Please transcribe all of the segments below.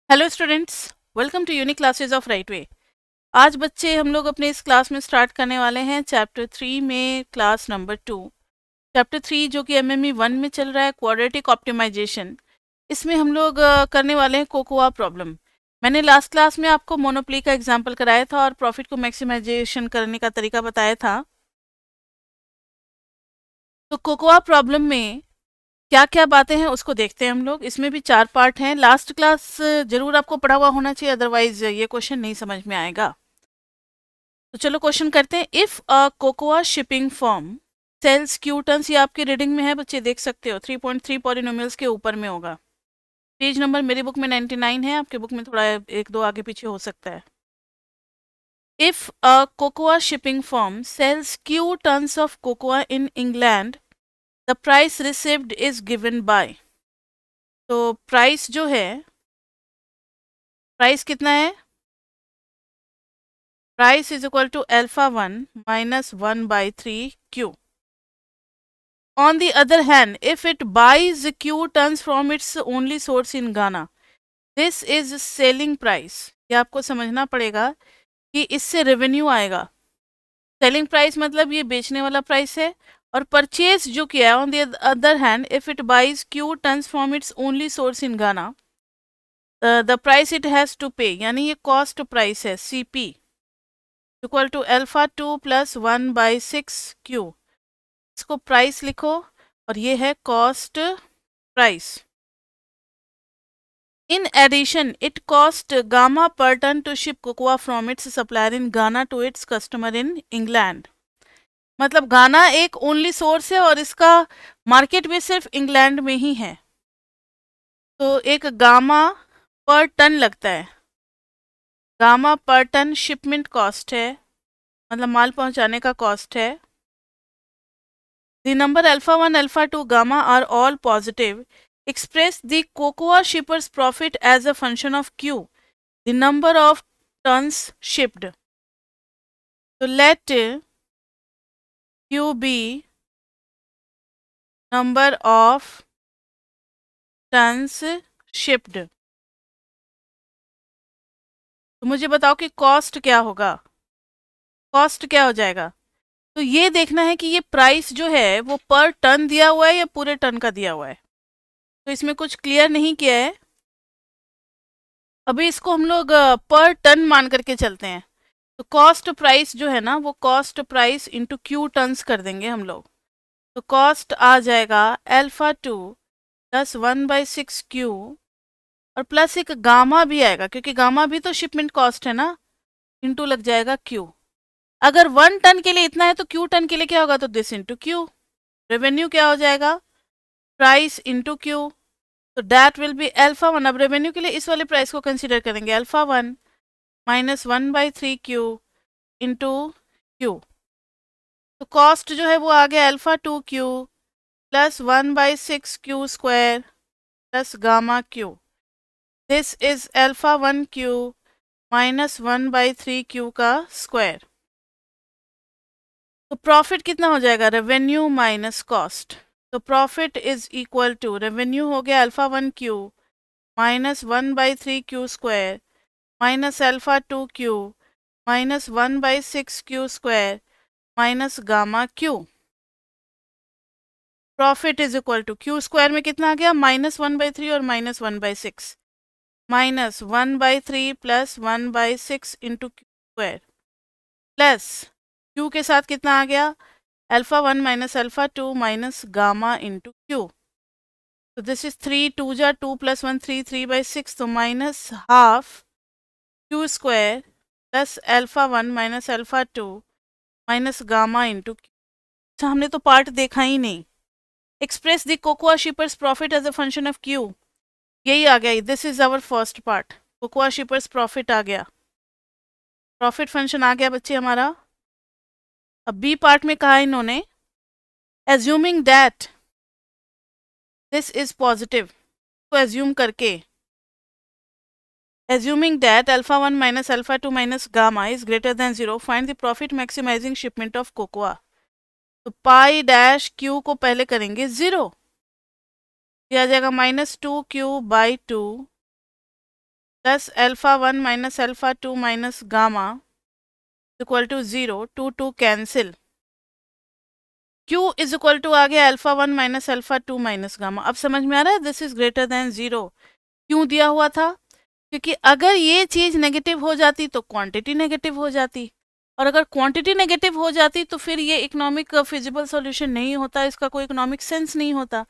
Hello students, welcome to unique classes of right way. आज बच्चे हम लोग अपने इस क्लास में स्टार्ट करने वाले हैं चैप्टर 3 में क्लास नंबर 2। चैप्टर 3 जो कि एमएमई 1 में चल रहा है, क्वाड्रेटिक ऑप्टिमाइजेशन। इसमें हम लोग करने वाले हैं कोकोआ प्रॉब्लम। मैंने लास्ट क्लास में आपको मोनोपोली का एग्जांपल कराया था और प्रॉफिट को मैक्सिमाइजेशन करने का तरीका बताया था। तो कोकोआ प्रॉब्लम में क्या क्या बातें हैं उसको देखते हैं हम लोग। इसमें भी 4 पार्ट हैं। लास्ट क्लास जरूर आपको पढ़ा हुआ होना चाहिए, अदरवाइज ये क्वेश्चन नहीं समझ में आएगा। तो चलो क्वेश्चन करते हैं। If a cocoa shipping firm sells Q tons, ये आपकी रीडिंग में है बच्चे, देख सकते हो 3.3 पॉलिनोमियल्स के ऊपर में होगा। पेज नंबर मेरी बुक में 99 है, आपके बुक में थोड़ा एक दो आगे पीछे हो सकता है। If a cocoa shipping firm sells Q tons of cocoa in England, the price received is given by. तो प्राइस जो है, प्राइस कितना है? Price is equal to alpha 1 minus 1/3 Q. On the other hand, if it buys Q tons from its only source in Ghana, this is selling price। ये आपको समझना पड़ेगा कि इससे रेवेन्यू आएगा। सेलिंग प्राइस मतलब ये बेचने वाला प्राइस है, और परचेज जो किया है on the other hand, if it buys Q tons from its only source in Ghana, the price it has to pay, यानी ये कॉस्ट प्राइस है, CP equal to alpha 2 plus 1/6 Q. इसको price लिखो और ये है cost price. In addition, it cost Gamma per ton to ship cocoa from its supplier in Ghana to its customer in England। मतलब गाना एक only source है और इसका मार्केट भी सिर्फ इंग्लैंड में ही है। तो एक गामा पर टन लगता है। गामा पर टन शिपमेंट कॉस्ट है, मतलब माल पहुंचाने का कॉस्ट है। The number alpha 1, alpha 2, gamma are all positive. Express the cocoa shipper's profit as a function of Q, the number of tons shipped। So let Q be number of tons shipped। तो मुझे बताओ कि cost क्या होगा, cost क्या हो जाएगा। तो ये देखना है कि ये प्राइस जो है वो पर टन दिया हुआ है या पूरे टन का दिया हुआ है। तो इसमें कुछ क्लियर नहीं किया है, अभी इसको हम लोग पर टन मान करके चलते हैं। तो कॉस्ट प्राइस जो है ना, वो cost price into Q tons कर देंगे हम लोग। तो कॉस्ट आ जाएगा अल्फा 2 प्लस 1/6 क्यू, और प्लस एक गामा भी आएगा क्योंकि गामा भी तो शिपमेंट कॉस्ट है ना, इंटू लग जाएगा क्यू। अगर 1 टन के लिए इतना है तो क्यू टन के लिए क्या होगा, तो दिस इंटू क्यू। रेवेन्यू क्या हो जाएगा, प्राइस इंटू क्यू। तो दैट विल बी अल्फा 1। अब रेवेन्यू के लिए इस वाले प्राइस को कंसिडर करेंगे, alpha 1 minus 1/3 Q into Q. तो कॉस्ट जो है वो आ गया alpha 2 Q plus 1/6 Q square plus gamma Q. This is alpha 1 Q minus 1/3 Q का स्क्वायर। तो प्रॉफिट कितना हो जाएगा, रेवेन्यू माइनस कॉस्ट। तो profit is equal to, revenue हो गया alpha 1 Q minus 1/3 Q square minus alpha 2 Q minus 1/6 Q square minus gamma Q. Profit is equal to Q square में कितना आ गया, -1/3 और -1/6, -1/3 plus 1/6 into Q square plus Q के साथ कितना आ गया, alpha 1 minus alpha 2 minus gamma into Q. तो दिस इज 3 2 जा 2 प्लस 1 3 3/6, तो minus half Q square plus alpha 1 minus alpha 2 minus gamma into Q. अच्छा, हमने तो पार्ट देखा ही नहीं। Express the cocoa shippers profit as a function of Q, यही आ गया। This is our first part, cocoa shippers profit आ गया, प्रॉफिट फंक्शन आ गया बच्चे हमारा। अब बी पार्ट में कहा इन्होंने, assuming that this is positive, तो एज्यूम करके, assuming that alpha 1 minus alpha 2 minus gamma is greater than 0, find the profit maximising shipment of cocoa. तो पाई डैश क्यू को पहले करेंगे 0, दिया जाएगा -2 Q by 2 plus alpha 1 minus alpha 2 minus gamma equal to 0, 2 2 cancel, Q is equal to आ गया alpha 1 minus alpha 2 minus gamma. अब समझ में आ रहा है दिस इज ग्रेटर देन 0 क्यों दिया हुआ था? क्योंकि अगर ये चीज नेगेटिव हो जाती तो क्वांटिटी नेगेटिव हो जाती, और अगर क्वांटिटी नेगेटिव हो जाती तो फिर ये इकोनॉमिक फिजिबल सॉल्यूशन नहीं होता, इसका कोई इकोनॉमिक सेंस नहीं होता,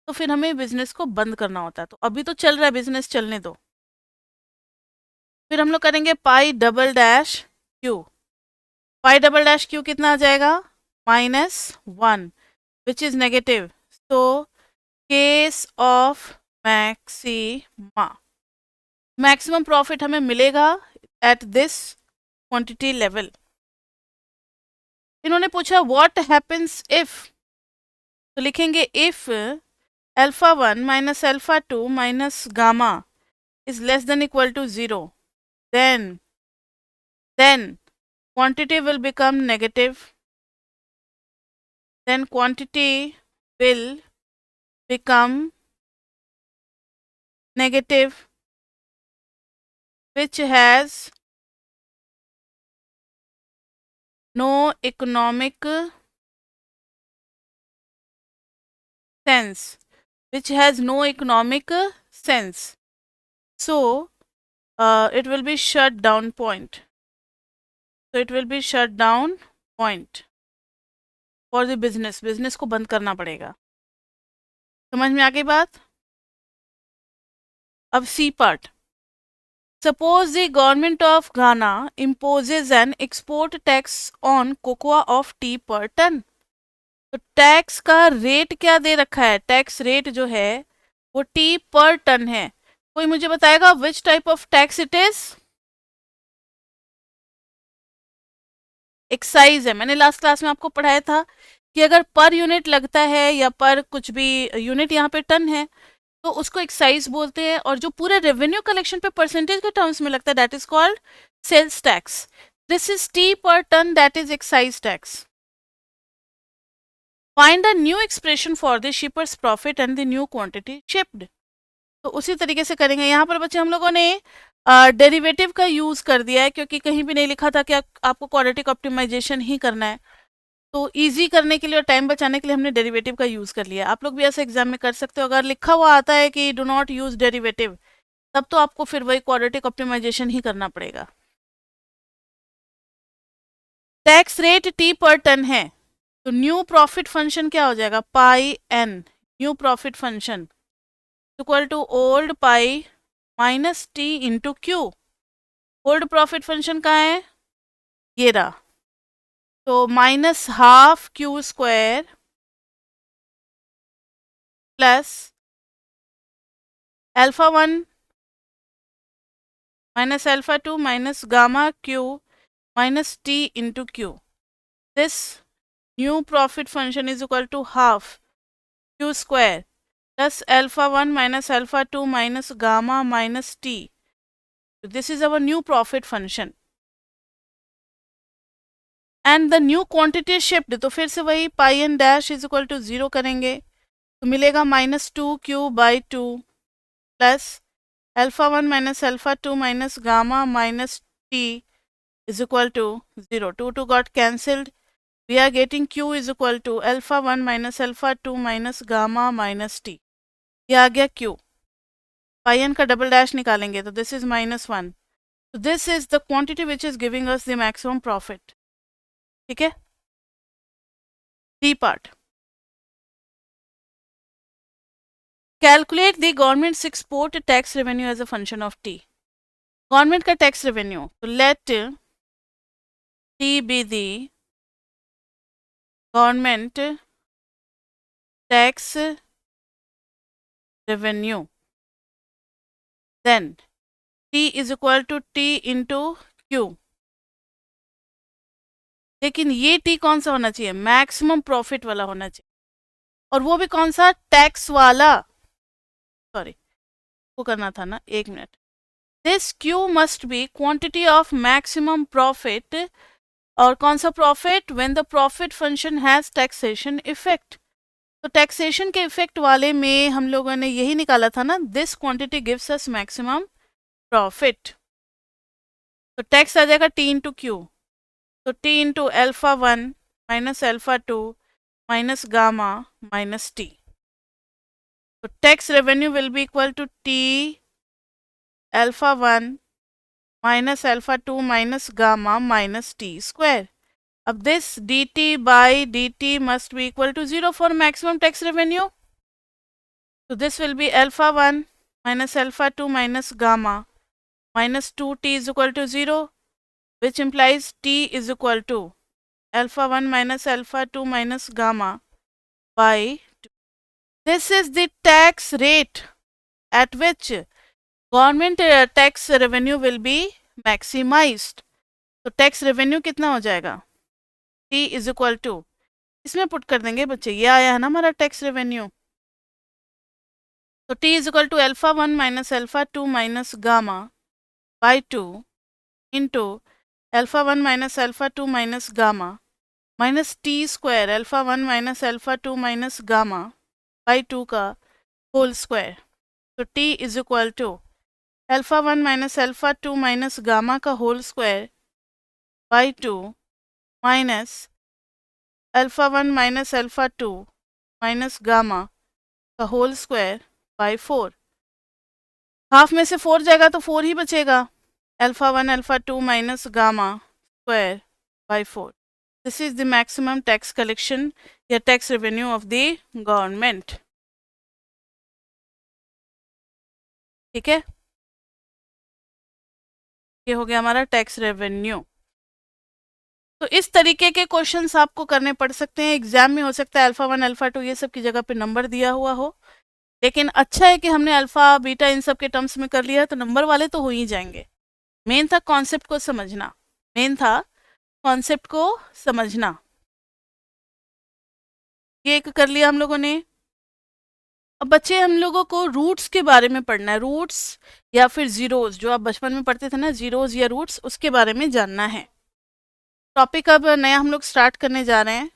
तो फिर हमें बिजनेस को बंद करना होता। तो अभी तो चल रहा है बिजनेस, चलने दो। फिर हम लोग करेंगे पाई डबल डैश क्यू। पाई डबल डैश क्यू कितना आ जाएगा? -1 विच इज नेगेटिव। तो case of maxima, maximum profit हमें मिलेगा एट दिस क्वांटिटी लेवल। इन्होंने पूछा व्हाट हैपेंस इफ, तो लिखेंगे if alpha 1 minus alpha 2 minus gamma is less than equal to 0, then quantity will become negative, then quantity will become negative, which has no economic sense, which has no economic sense. So it will be shut down point. So it will be shut down point for the business. Business को बंद करना पड़ेगा। समझ में आ गई बात? अब C part. Suppose the government of Ghana imposes an export tax on cocoa of tea per ton. तो टैक्स का रेट क्या दे रखा है? टैक्स रेट जो है वो टी पर टन है। कोई मुझे बताएगा which type of tax it is? Excise है। मैंने लास्ट क्लास में आपको पढ़ाया था कि अगर पर यूनिट लगता है या पर कुछ भी यूनिट यहाँ पे टन है तो उसको एक्साइज बोलते हैं, और जो पूरे रेवेन्यू कलेक्शन पे परसेंटेज के टर्म्स में लगता है that is called sales tax. This is T per ton, that is excise tax. Find a new expression for the shippers profit and the new quantity shipped. तो उसी तरीके से करेंगे। यहाँ पर बच्चे हम लोगों ने डेरिवेटिव का यूज कर दिया है क्योंकि कहीं भी नहीं लिखा था कि आपको क्वाड्रेटिक ऑप्टिमाइजेशन ही करना है, तो इजी करने के लिए और टाइम बचाने के लिए हमने डेरिवेटिव का यूज कर लिया। आप लोग भी ऐसे एग्जाम में कर सकते हो। अगर लिखा हुआ आता है कि डू नॉट यूज डेरिवेटिव, तब तो आपको फिर वही क्वाड्रेटिक ऑप्टिमाइजेशन ही करना पड़ेगा। Tax rate T per ton है, तो न्यू प्रॉफिट फंक्शन क्या हो जाएगा? Pi n, new profit function equal to old pi minus T into Q. Old profit function कहाँ है? ये रहा। तो -12 Q square plus alpha 1 minus alpha 2 minus gamma Q minus T into Q. This new profit function is equal to half Q square plus alpha 1 minus alpha 2 minus gamma minus T. This is our new profit function and the new quantity shift. तो फिर से वही pi n dash is equal to 0 करेंगे तो मिलेगा -2 Q by 2 plus alpha 1 minus alpha 2 minus gamma minus T is equal to 0. 2 2 got cancelled. We are getting q is equal to alpha 1 minus alpha 2 minus gamma minus t. ये आ गया q. Pi n का double dash निकालेंगे तो this is -1. So this is the quantity which is giving us the maximum profit. ठीक है? D part. Calculate the government's export tax revenue as a function of t. Government का tax revenue. So let T be the government tax revenue. Then T is equal to T into Q. लेकिन ये T कौन सा होना चाहिए? Maximum profit वाला होना चाहिए, और वो भी कौन सा? टैक्स वाला। सॉरी, वो करना था ना, एक minute. This Q must be quantity of maximum profit, और कौन सा profit? When the profit function has taxation effect. तो टैक्सेशन के इफेक्ट वाले में हम लोगों ने यही निकाला था ना, this quantity gives us maximum profit. तो टैक्स आ जाएगा टी इंटू क्यू, तो T into alpha 1 minus alpha 2 minus gamma minus T. तो tax revenue will be equal to T alpha 1 minus alpha 2 minus gamma minus T square. अब this dt by dt must be equal to 0 for maximum tax revenue. So this will be alpha 1 minus alpha 2 minus gamma minus 2t is equal to 0, which implies t is equal to alpha 1 minus alpha 2 minus gamma by 2. This is the tax rate at which government tax revenue will be maximized. तो tax revenue कितना हो जाएगा? T is equal to, इसमें put कर देंगे बच्चे, ये आया है ना हमारा टैक्स रेवेन्यू। तो T is equal to alpha 1 minus alpha 2 minus gamma by 2 into alpha 1 minus alpha 2 minus gamma minus T square alpha 1 minus alpha 2 minus gamma by 2 का होल स्क्वायर। तो T is equal to alpha 1 minus alpha 2 minus gamma का whole square by 2 minus alpha 1 minus alpha 2 minus gamma का whole square by 4। Half में से 4 जाएगा तो 4 ही बचेगा, alpha 1 alpha 2 minus gamma square by 4। This is the maximum tax collection या tax revenue of the government. ठीक है, ये हो गया हमारा टैक्स रेवेन्यू। तो इस तरीके के क्वेश्चंस आपको करने पड़ सकते हैं एग्जाम में। हो सकता है अल्फा 1 अल्फा 2 ये सब की जगह पे नंबर दिया हुआ हो, लेकिन अच्छा है कि हमने अल्फा बीटा इन सब के टर्म्स में कर लिया, तो नंबर वाले तो हो ही जाएंगे। मेन था कॉन्सेप्ट को समझना, मेन था कॉन्सेप्ट को समझना। ये एक कर लिया हम लोगों ने। अब बच्चे हम लोगों को रूट्स के बारे में पढ़ना है, रूट्स या फिर जीरोज, जो आप बचपन में पढ़ते थे ना, जीरोज या रूट्स, उसके बारे में जानना है। टॉपिक अब नया हम लोग स्टार्ट करने जा रहे हैं,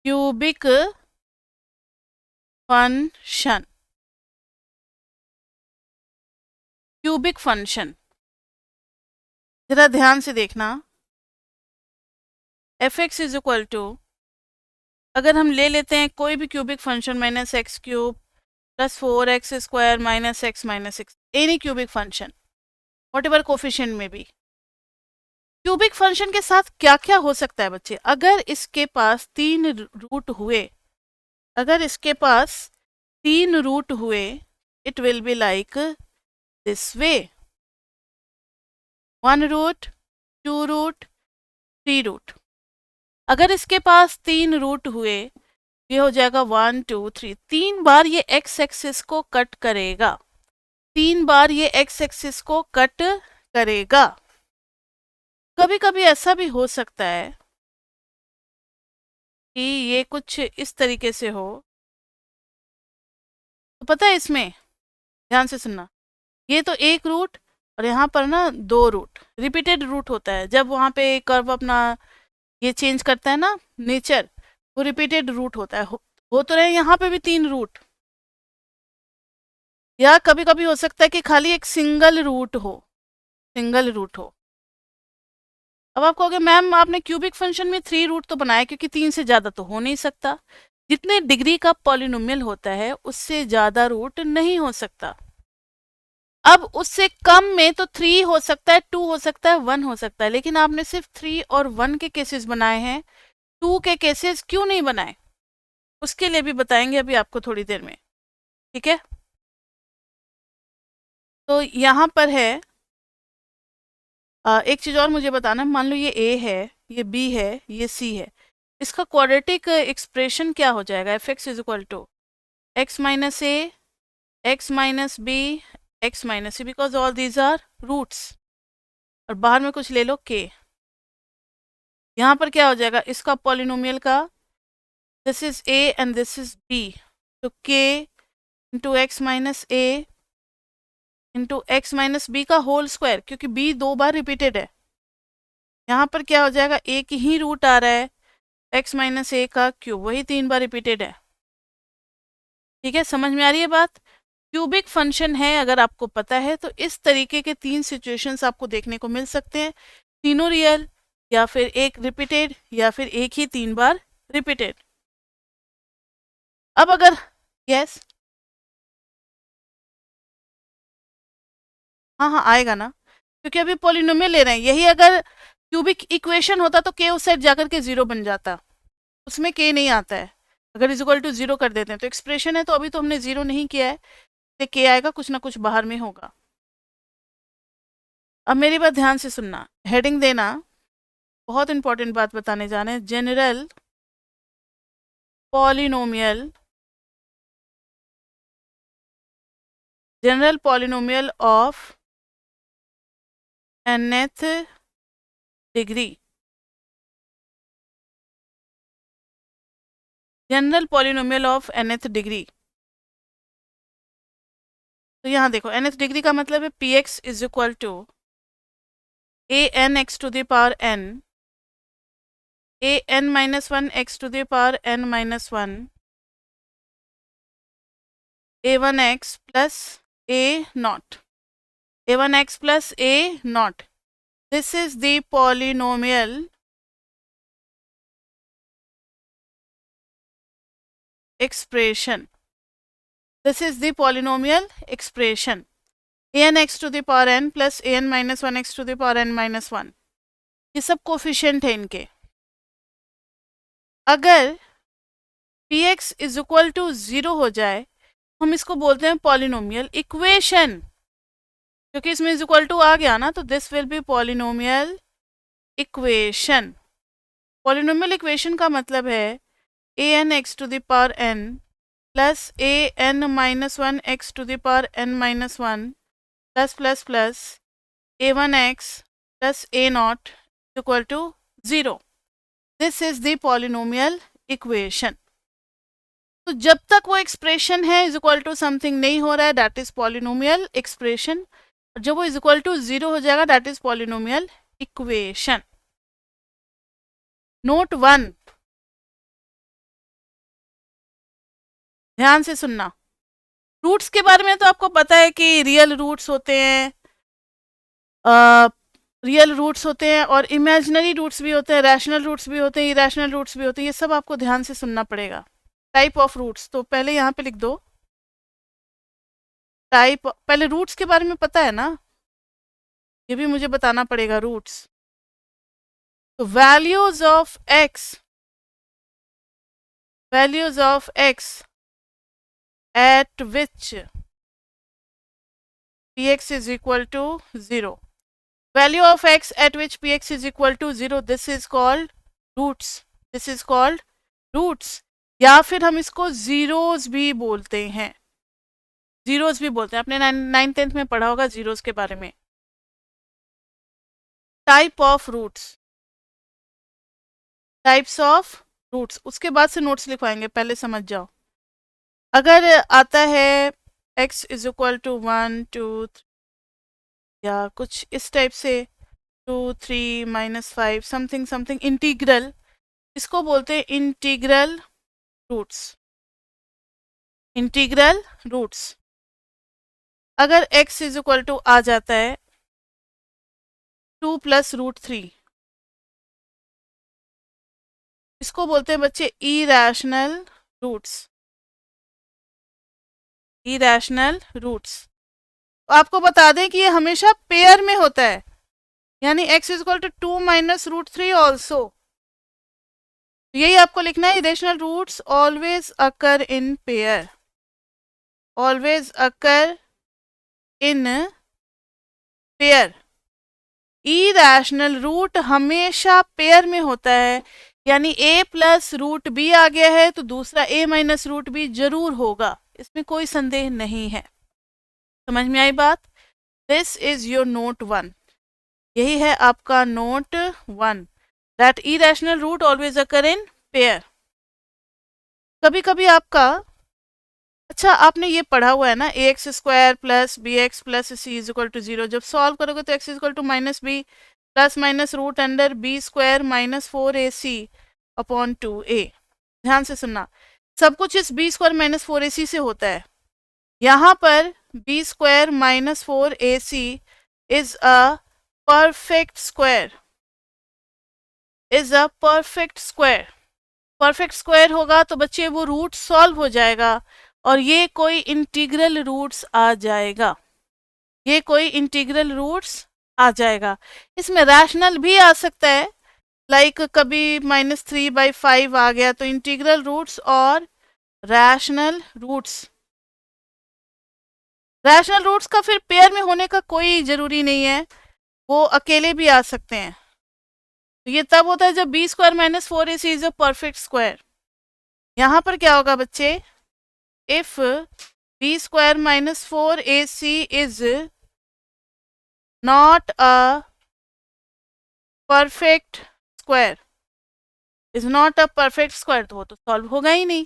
क्यूबिक फंक्शन। क्यूबिक फंक्शन जरा ध्यान से देखना। F x is equal to, अगर हम ले लेते हैं कोई भी cubic function, minus X cube plus 4x square minus X, any cubic function whatever coefficient में भी। क्यूबिक फंक्शन के साथ क्या क्या हो सकता है बच्चे? अगर इसके पास 3 रूट हुए, अगर इसके पास 3 रूट हुए, it will be like this way, 1 root, 2 root, 3 root. अगर इसके पास 3 रूट हुए, ये हो जाएगा 1 2 3, 3 बार ये एक्स एक्सिस को कट करेगा, 3 बार ये एक्स एक्सिस को कट करेगा। कभी कभी ऐसा भी हो सकता है कि ये कुछ इस तरीके से हो, तो पता है इसमें ध्यान से सुनना, ये तो एक रूट और यहाँ पर ना 2 रूट, रिपीटेड रूट होता है। जब वहाँ पे कर्व अपना ये चेंज करता है ना नेचर, वो रिपीटेड रूट होता है। हो तो रहे यहाँ पे भी 3 रूट, या कभी कभी हो सकता है कि खाली एक सिंगल रूट हो, सिंगल रूट हो। अब आप कहोगे मैम आपने क्यूबिक फंक्शन में 3 रूट तो बनाया, क्योंकि 3 से ज़्यादा तो हो नहीं सकता। जितने डिग्री का पॉलिनोमियल होता है उससे ज़्यादा रूट नहीं हो सकता। अब उससे कम में तो 3 हो सकता है, 2 हो सकता है, 1 हो सकता है, लेकिन आपने सिर्फ 3 और 1 के केसेस बनाए हैं, 2 के केसेस क्यों नहीं बनाए? उसके लिए भी बताएंगे अभी आपको थोड़ी देर में। ठीक है, तो यहाँ पर है एक चीज़ और मुझे बताना, मान लो ये ए है, ये बी है, ये सी है, इसका क्वाड्रेटिक एक्सप्रेशन क्या हो जाएगा? F x is equal to X minus A, X minus B, X minus C, because all these are roots. और बाहर में कुछ ले लो के, यहाँ पर क्या हो जाएगा इसका पॉलिनोमियल का, this is A and this is B, तो K into X minus A into X minus B का होल स्क्वायर, क्योंकि बी 2 बार रिपीटेड है। यहाँ पर क्या हो जाएगा, एक ही रूट आ रहा है, एक्स माइनस ए का क्यूब, वही 3 बार रिपीटेड है। ठीक है, समझ में आ रही है बात? क्यूबिक फंक्शन है, अगर आपको पता है तो इस तरीके के 3 सिचुएशंस आपको देखने को मिल सकते हैं, तीनों रियल या फिर एक रिपीटेड या फिर एक ही 3 बार रिपीटेड। अब अगर यस हाँ हाँ आएगा ना, क्योंकि अभी पॉलिनोमियल ले रहे हैं। यही अगर क्यूबिक इक्वेशन होता तो के उस साइड जाकर के 0 बन जाता, उसमें के नहीं आता है। अगर इज इक्वल टू 0 कर देते हैं तो एक्सप्रेशन है, तो अभी तो हमने 0 नहीं किया है, तो के आएगा, कुछ ना कुछ बाहर में होगा। अब मेरी बात ध्यान से सुनना, हेडिंग देना, बहुत इंपॉर्टेंट बात बताने जा रहे हैं। General polynomial, general polynomial of nth degree, general polynomial of nth degree. तो यहाँ देखो nth डिग्री का मतलब है P X is equal to A N x to the power n, A N minus 1 x to the power n minus 1, a1 x plus a nought, a1 x plus a nought. This is the polynomial expression. This is the polynomial expression. an x to the power n plus an minus 1 x to the power n minus 1, ये सब coefficient है इनके। अगर px is equal to 0 हो जाए, हम इसको बोलते हैं पॉलिनोमियल इक्वेशन, क्योंकि इसमें इज इक्वल टू आ गया ना, तो this will be polynomial equation. Polynomial equation का मतलब है a N x to the power n plus a N minus 1 x to the power n minus 1 plus plus plus a1 x plus a naught equal to 0। This is the polynomial equation. तो जब तक वो expression है is equal to something नहीं हो रहा है, that is polynomial expression. और जब वो इज इक्वल टू 0 हो जाएगा, that is polynomial equation. Note 1, ध्यान से सुनना। रूट्स के बारे में तो आपको पता है कि रियल रूट्स होते हैं, रियल रूट्स होते हैं और इमेजिनरी रूट्स भी होते हैं, रैशनल रूट्स भी होते हैं, इरेशनल रूट्स भी होते हैं। ये सब आपको ध्यान से सुनना पड़ेगा। टाइप ऑफ रूट्स, तो पहले यहाँ पे लिख दो टाइप। पहले रूट्स के बारे में पता है ना, ये भी मुझे बताना पड़ेगा रूट्स। तो values of x, values of x at which px is equal to 0, value of x at which px is equal to 0, this is called roots, this is called roots। या फिर हम इसको जीरोस भी बोलते हैं, zeros भी बोलते हैं। आपने 9th-10th में पढ़ा होगा जीरोस के बारे में। Type of roots, types of roots, उसके बाद से नोट्स लिखवाएंगे, पहले समझ जाओ। अगर आता है x इज इक्वल टू 1 2 3 या कुछ इस टाइप से 2 3 माइनस 5 समथिंग समथिंग इंटीग्रल, इसको बोलते हैं इंटीग्रल रूट्स, इंटीग्रल रूट्स। अगर x इज इक्वल टू आ जाता है 2 प्लस रूट 3, इसको बोलते हैं बच्चे इरेशनल रूट्स, इरेशनल रूट्स। आपको बता दें कि ये हमेशा पेयर में होता है, यानी x is equal to 2 minus root 3 also. यही आपको लिखना है, irrational roots always occur in pair, always occur in pair. Irrational root हमेशा पेयर में होता है, यानी a प्लस रूट बी आ गया है तो दूसरा a माइनस रूट बी जरूर होगा, इसमें कोई संदेह नहीं है। समझ में आई बात? दिस इज योर नोट 1, यही है आपका note 1, that irrational root always occur in pair. कभी कभी आपका, अच्छा आपने ये पढ़ा हुआ है ना, a x square plus B x plus c is equal to 0। जब सॉल्व करोगे तो x is equal to minus b plus minus root under B square minus 4ac upon 2a। ध्यान से सुनना, सब कुछ इस बी स्क्वायर माइनस 4ac से होता है। यहाँ पर B square minus 4ac is a perfect square, is a perfect square. Perfect square होगा तो बच्चे वो रूट सॉल्व हो जाएगा और ये कोई इंटीग्रल रूट्स आ जाएगा, ये कोई इंटीग्रल रूट्स आ जाएगा। इसमें रैशनल भी आ सकता है, लाइक कभी -3/5 आ गया, तो इंटीग्रल रूट्स और रैशनल रूट्स, रैशनल रूट्स का फिर पेयर में होने का कोई जरूरी नहीं है, वो अकेले भी आ सकते हैं। तो ये तब होता है जब B square minus 4ac is a perfect square. यहां पर क्या होगा बच्चे, if B square minus 4ac is not a perfect square, is not a perfect square, तो वो तो सॉल्व होगा ही नहीं।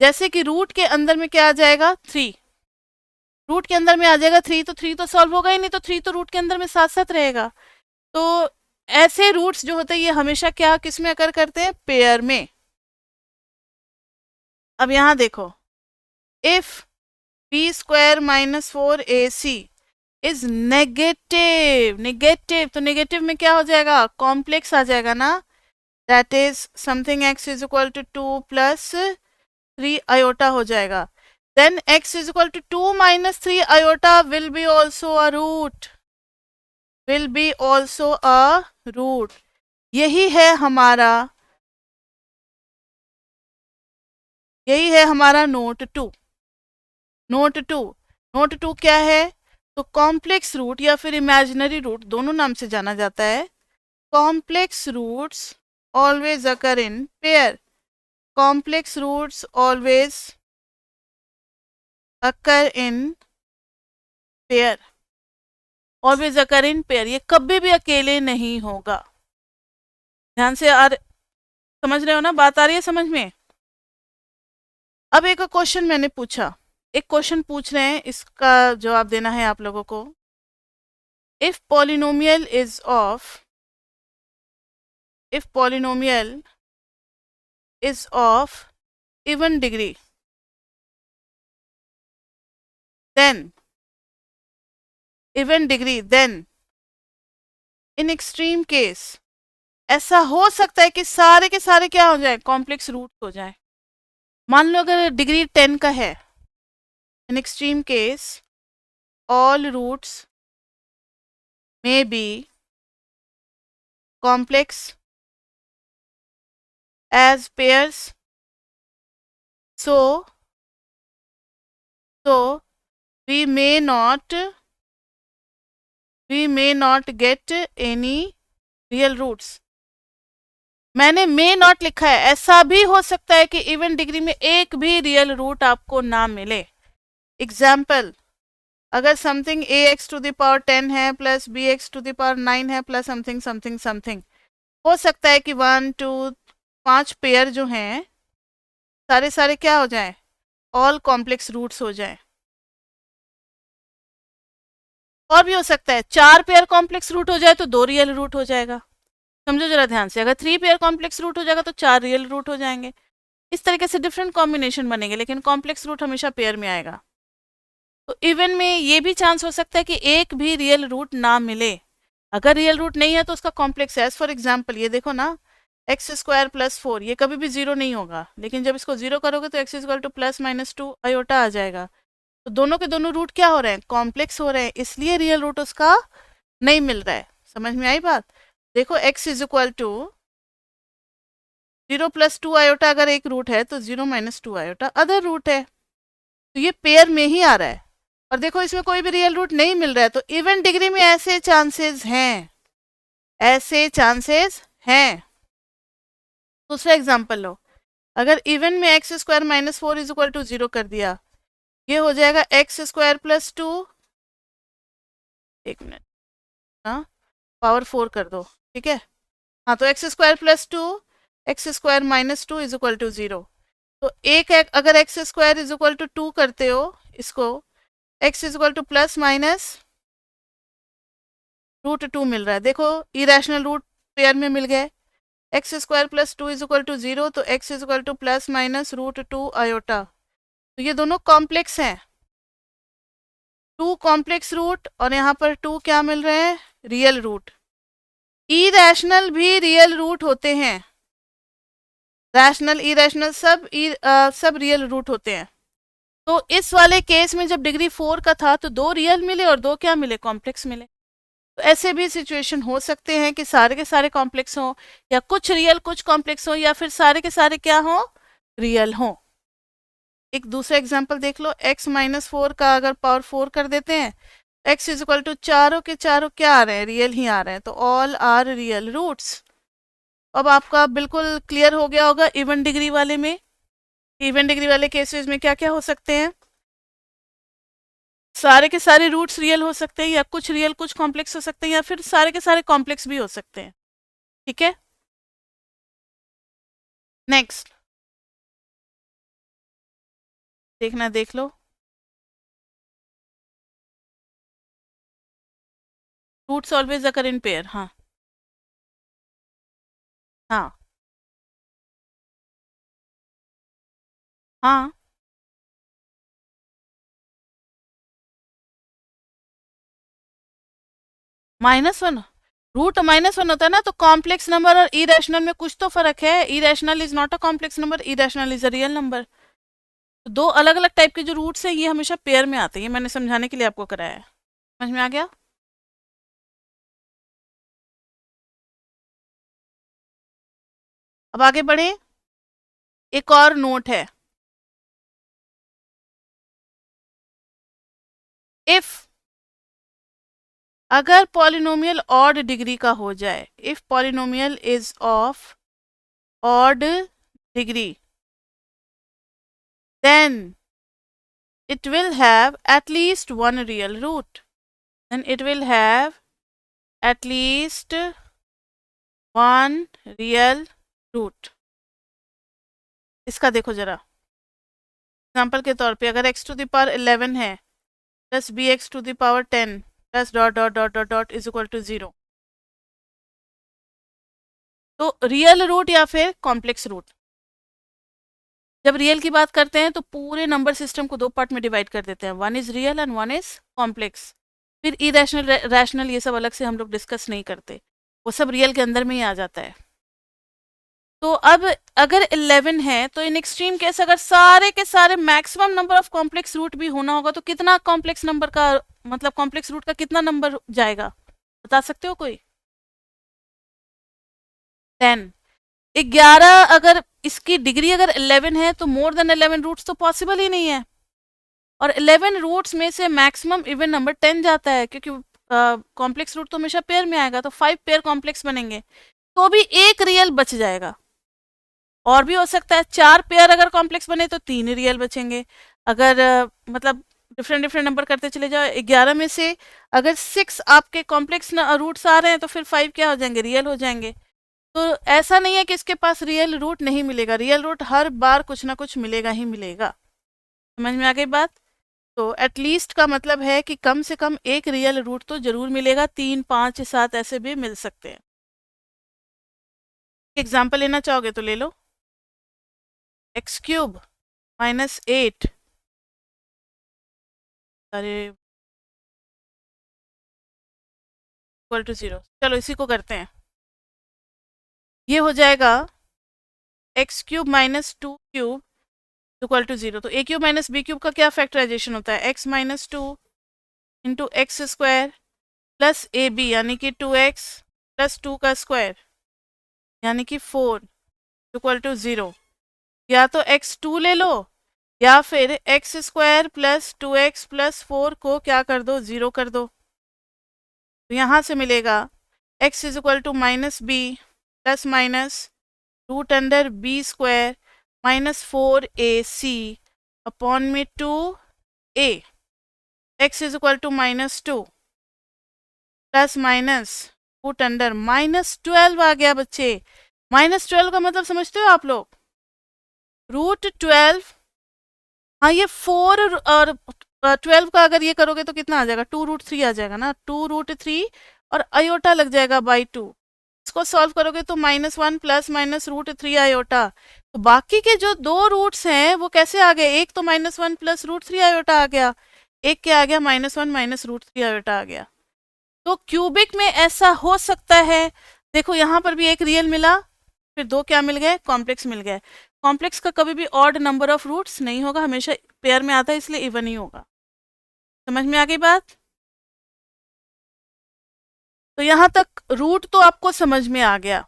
जैसे कि रूट के अंदर में क्या आ जाएगा, 3, रूट के अंदर में आ जाएगा 3, तो 3 तो सॉल्व होगा ही नहीं, तो 3 तो रूट के अंदर में साथ साथ रहेगा। तो ऐसे रूट्स जो होते हैं ये हमेशा क्या किस में अकर करते हैं, पेयर में। अब यहां देखो, if B square minus 4ac is negative, negative तो नेगेटिव में क्या हो जाएगा, कॉम्प्लेक्स आ जाएगा ना, that is something x is equal to 2 plus 3 iota हो जाएगा। Then x is equal to 2 minus 3 iota will be also a root, will be also a root. यही है हमारा, यही है हमारा नोट 2। नोट 2, नोट 2 क्या है, तो कॉम्प्लेक्स रूट या फिर इमेजिनरी रूट, दोनों नाम से जाना जाता है। Complex roots always occur in pair, complex roots always occur in pair, always occur in pair, ये कभी भी अकेले नहीं होगा। ध्यान से समझ रहे हो ना, बात आ रही है समझ में। अब एक क्वेश्चन मैंने पूछा, एक क्वेश्चन पूछ रहे हैं, इसका जवाब देना है आप लोगों को। If polynomial is of, if polynomial is of even degree, then even degree, then in extreme case ऐसा हो सकता है कि सारे के सारे क्या हो जाए, कॉम्प्लेक्स रूट हो जाए। मान लो अगर डिग्री 10 का है, in extreme case all roots may be complex as pairs, so we may not get any real roots। मैंने मे नॉट लिखा है, ऐसा भी हो सकता है कि इवन डिग्री में एक भी रियल रूट आपको ना मिले। एग्जाम्पल, अगर something ax to the power 10 है plus bx to the power 9 है प्लस समथिंग समथिंग समथिंग, हो सकता है कि 1 2 5 पेयर जो हैं सारे सारे क्या हो जाएं, ऑल कॉम्प्लेक्स रूट्स हो जाएं। और भी हो सकता है 4 पेयर कॉम्प्लेक्स रूट हो जाए तो 2 रियल रूट हो जाएगा। समझो जरा ध्यान से, अगर 3 पेयर कॉम्प्लेक्स रूट हो जाएगा तो 4 रियल रूट हो जाएंगे। इस तरीके से डिफरेंट कॉम्बिनेशन बनेंगे, लेकिन कॉम्प्लेक्स रूट हमेशा पेयर में आएगा। तो इवन में ये भी चांस हो सकता है कि एक भी रियल रूट ना मिले। अगर रियल रूट नहीं है तो उसका कॉम्प्लेक्स है। फॉर एग्जाम्पल ये देखो ना, एक्स स्क्वायर प्लस 4, ये कभी भी जीरो नहीं होगा, लेकिन जब इसको जीरो करोगे तो x equal to plus minus 2 iota आ जाएगा। तो दोनों के दोनों रूट क्या हो रहे हैं, कॉम्प्लेक्स हो रहे हैं, इसलिए रियल रूट उसका नहीं मिल रहा है। समझ में आई बात। देखो X is equal to 0 plus 2 iota अगर एक रूट है तो 0 माइनस 2 आयोटा अदर रूट है, तो ये पेयर में ही आ रहा है। और देखो इसमें कोई भी रियल रूट नहीं मिल रहा है, तो इवन डिग्री में ऐसे चांसेस हैं, ऐसे चांसेस हैं। दूसरा एग्जांपल लो, अगर इवन में X square minus 4 is equal to 0 कर दिया, ये हो जाएगा एक्स स्क्वायर प्लस 2, एक मिनट, हाँ पावर 4 कर दो, ठीक है। हाँ तो X square plus 2 X square minus 2 is equal to 0। तो एक अगर X square is equal to 2 करते हो इसको, X is equal to plus minus root 2 मिल रहा है। देखो इरेशनल रूट पेयर में मिल गए, X square plus 2 is equal to 0, तो x is equal to plus minus root 2 iota, तो ये दोनों कॉम्प्लेक्स हैं। 2 कॉम्प्लेक्स रूट और यहाँ पर 2 क्या मिल रहे हैं, रियल रूट। इरेशनल भी रियल रूट होते हैं, रैशनल इरेशनल सब रियल रूट होते हैं। तो इस वाले केस में जब डिग्री 4 का था तो 2 रियल मिले और 2 क्या मिले, कॉम्प्लेक्स मिले। तो ऐसे भी सिचुएशन हो सकते हैं कि सारे के सारे कॉम्प्लेक्स हो, या कुछ रियल कुछ कॉम्प्लेक्स हो, या फिर सारे के सारे क्या हो, रियल हो। एक दूसरा एग्जांपल देख लो, x माइनस 4 का अगर पावर 4 कर देते हैं, x इज इक्वल टू चारों के चारों क्या आ रहे हैं, रियल ही आ रहे हैं, तो ऑल आर रियल रूट्स। अब आपका बिल्कुल क्लियर हो गया होगा इवन डिग्री वाले में। इवन डिग्री वाले केसेस में क्या क्या हो सकते हैं, सारे के सारे रूट्स रियल हो सकते हैं, या कुछ रियल कुछ कॉम्प्लेक्स हो सकते हैं, या फिर सारे के सारे कॉम्प्लेक्स भी हो सकते हैं। ठीक है, नेक्स्ट देखना, देख लो। Roots always occur in pair, हाँ हाँ हाँ, -1 रूट -1 होता है ना, तो कॉम्प्लेक्स नंबर और इरेशनल में कुछ तो फर्क है। Irrational is not a complex number, irrational is a real number. तो दो अलग अलग टाइप के जो रूट्स हैं ये हमेशा पेयर में आते हैं, ये मैंने समझाने के लिए आपको कराया है। समझ में आ गया। अब आगे बढ़े, एक और नोट है, इफ अगर पॉलिनोमियल ऑड डिग्री का हो जाए, if polynomial is of odd degree, then it will have at least one real root, then it will have at least one real root। इसका देखो जरा, एग्जाम्पल के तौर पे अगर x टू द पावर 11 है plus B X to the power 10 plus dot dot dot dot dot is equal to 0, तो real root या फिर कॉम्प्लेक्स रूट। जब रियल की बात करते हैं तो पूरे नंबर सिस्टम को दो पार्ट में डिवाइड कर देते हैं, one is real and one is complex. फिर इरेशनल रैशनल ये सब अलग से हम लोग डिस्कस नहीं करते, वो सब रियल के अंदर में ही आ जाता है। तो अब अगर 11 है तो इन एक्सट्रीम केस अगर सारे के सारे maximum number of complex root भी होना होगा तो कितना कॉम्प्लेक्स नंबर का, मतलब कॉम्प्लेक्स रूट का कितना नंबर जाएगा, बता सकते हो कोई? 10। 11 अगर इसकी डिग्री अगर 11 है तो मोर देन 11 रूट्स तो पॉसिबल ही नहीं है, और 11 रूट्स में से मैक्सिमम इवन नंबर 10 जाता है, क्योंकि कॉम्प्लेक्स रूट तो हमेशा पेयर में आएगा, तो 5 पेयर कॉम्प्लेक्स बनेंगे, तो भी एक रियल बच जाएगा। और भी हो सकता है 4 पेयर अगर कॉम्प्लेक्स बने तो 3 रियल बचेंगे। अगर मतलब डिफरेंट डिफरेंट नंबर करते चले जाओ, 11 में से अगर 6 आपके कॉम्प्लेक्स रूट्स आ रहे हैं तो फिर 5 क्या हो जाएंगे, रियल हो जाएंगे। तो ऐसा नहीं है कि इसके पास रियल रूट नहीं मिलेगा, रियल रूट हर बार कुछ ना कुछ मिलेगा ही मिलेगा। समझ में आ गई बात? तो एटलीस्ट का मतलब है कि कम से कम एक रियल रूट तो जरूर मिलेगा, 3 5 7 ऐसे भी मिल सकते हैं। एग्जाम्पल लेना चाहोगे तो ले लो, x³ -8, अरे इक्वल टू 0। चलो इसी को करते हैं, ये हो जाएगा x³ -2³ इक्वल टू 0। तो a³ - b³ का क्या फैक्टराइजेशन होता है, x - 2 into X square plus A B यानी कि 2x प्लस 2 का स्क्वायर यानी कि 4 इक्वल टू 0। या तो x2 ले लो या फिर x square plus 2x plus 4 को क्या कर दो, 0 कर दो। तो यहाँ से मिलेगा x is equal to -b plus minus root under B square -4ac upon में 2a, x is equal to -2 plus minus root under -12 आ गया बच्चे। -12 का मतलब समझते हो आप लोग, √12। हाँ ये 4 और 12 का अगर ये करोगे तो कितना आ जाएगा, 2√3 आ जाएगा ना, 2√3 और आयोटा लग जाएगा बाई 2। इसको सॉल्व करोगे तो -1 प्लस माइनस √3 आयोटा। तो बाकी के जो दो रूट्स हैं वो कैसे आ गए, एक तो -1 प्लस √3 आयोटा आ गया, एक क्या आ गया, -1 माइनस रूट 3 आयोटा आ गया। तो क्यूबिक में ऐसा हो सकता है, देखो यहाँ पर भी एक रियल मिला, फिर दो क्या मिल गए, कॉम्प्लेक्स मिल गए। कॉम्प्लेक्स का कभी भी ऑड नंबर ऑफ रूट्स नहीं होगा, हमेशा पेयर में आता है, इसलिए इवन ही होगा। समझ में आ गई बात? तो यहाँ तक रूट तो आपको समझ में आ गया,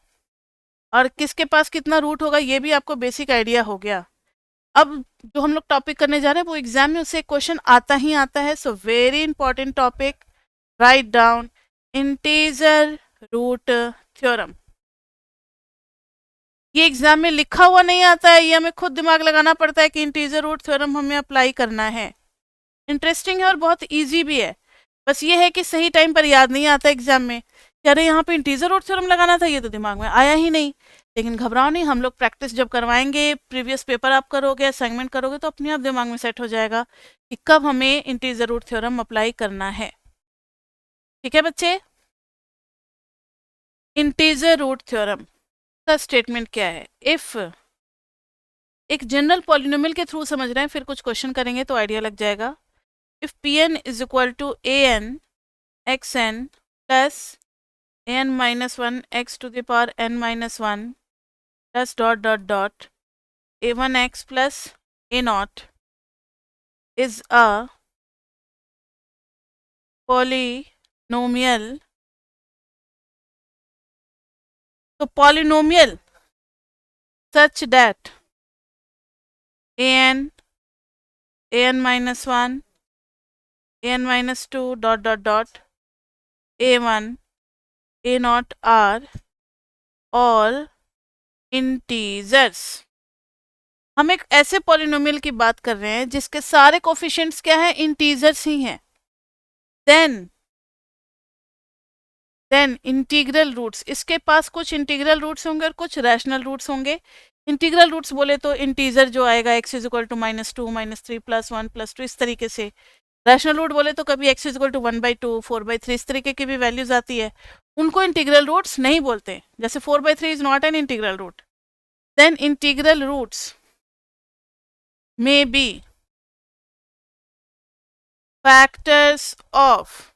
और किसके पास कितना रूट होगा ये भी आपको बेसिक आइडिया हो गया। अब जो हम लोग टॉपिक करने जा रहे हैं वो एग्जाम में उससे क्वेश्चन आता ही आता है। So very important topic, write down integer root theorem. ये एग्जाम में लिखा हुआ नहीं आता है, ये हमें खुद दिमाग लगाना पड़ता है कि इंटीजर रूट थ्योरम हमें अप्लाई करना है। इंटरेस्टिंग है और बहुत इजी भी है, बस ये है कि सही टाइम पर याद नहीं आता एग्जाम में कि अरे यहाँ पे इंटीजर रूट थ्योरम लगाना था, ये तो दिमाग में आया ही नहीं। लेकिन घबराओ नहीं, हम लोग प्रैक्टिस जब करवाएंगे, प्रीवियस पेपर आप करोगे, असाइनमेंट करोगे, तो अपने आप दिमाग में सेट हो जाएगा कि कब हमें इंटीजर रूट थ्योरम अप्लाई करना है। ठीक है बच्चे? इंटीजर रूट थ्योरम का स्टेटमेंट क्या है? इफ एक जनरल पॉलिनोमियल के थ्रू समझ रहे हैं, फिर कुछ क्वेश्चन करेंगे तो आइडिया लग जाएगा। If Pn is equal to an xn plus an minus 1 x to the power n minus 1 plus dot dot dot a1x plus a naught is a polynomial. So polynomial such that an minus 1 an minus 2 dot dot dot a1 a naught are all integers. हम एक ऐसे polynomial की बात कर रहे हैं जिसके सारे कोफिशिएंट्स क्या हैं, इंटीजर्स ही हैं। देन इंटीग्रल रूट्स, इसके पास कुछ इंटीग्रल रूट्स होंगे और कुछ रैशनल रूट्स होंगे। इंटीग्रल रूट्स बोले तो इंटीजर जो आएगा x इज इक्वल टू -2 -3 +1 +2 इस तरीके से। रैशनल रूट बोले तो कभी x इज इक्वल टू 1/2 4/3 इस तरीके की भी वैल्यूज आती है, उनको इंटीग्रल रूट्स नहीं बोलते। जैसे 4/3 is not an integral root. Then integral roots may be factors of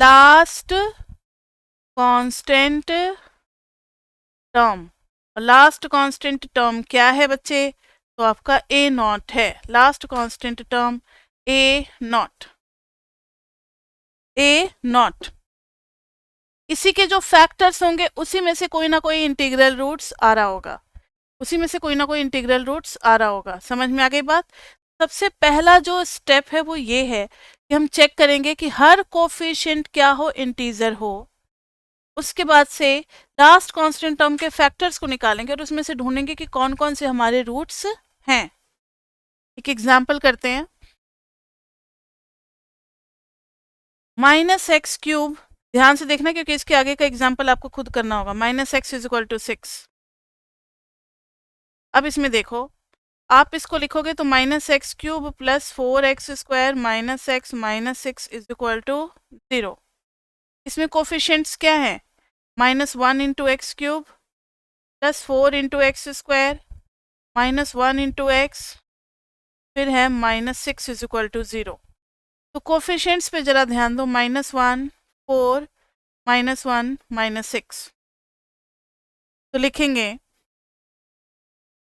last constant term। Last constant term क्या है बच्चे? तो आपका ए नॉट है। Last constant term A nought, A nought. इसी के जो फैक्टर्स होंगे उसी में से कोई ना कोई इंटीग्रल रूट्स आ रहा होगा, उसी में से कोई ना कोई इंटीग्रल रूट्स आ रहा होगा। समझ में आ गई बात? सबसे पहला जो स्टेप है वो ये है कि हम चेक करेंगे कि हर कोफिशिएंट क्या हो, इंटीजर हो। उसके बाद से लास्ट कांस्टेंट टर्म के फैक्टर्स को निकालेंगे और उसमें से ढूंढेंगे कि कौन कौन से हमारे रूट्स हैं। एक एग्जांपल करते हैं, -x³। ध्यान से देखना क्योंकि इसके आगे का एग्जाम्पल आपको खुद करना होगा। -x is equal to 6। अब इसमें देखो, आप इसको लिखोगे तो -x³ plus 4x² -x 6 is equal to 0। इसमें कोफिशिएंट्स क्या है? -1 into x³ plus 4 into x², -1 into x, फिर है -6 इज इक्वल टू 0। तो कोफिशिएंट्स पे जरा ध्यान दो, -1 4 -1 -6। तो लिखेंगे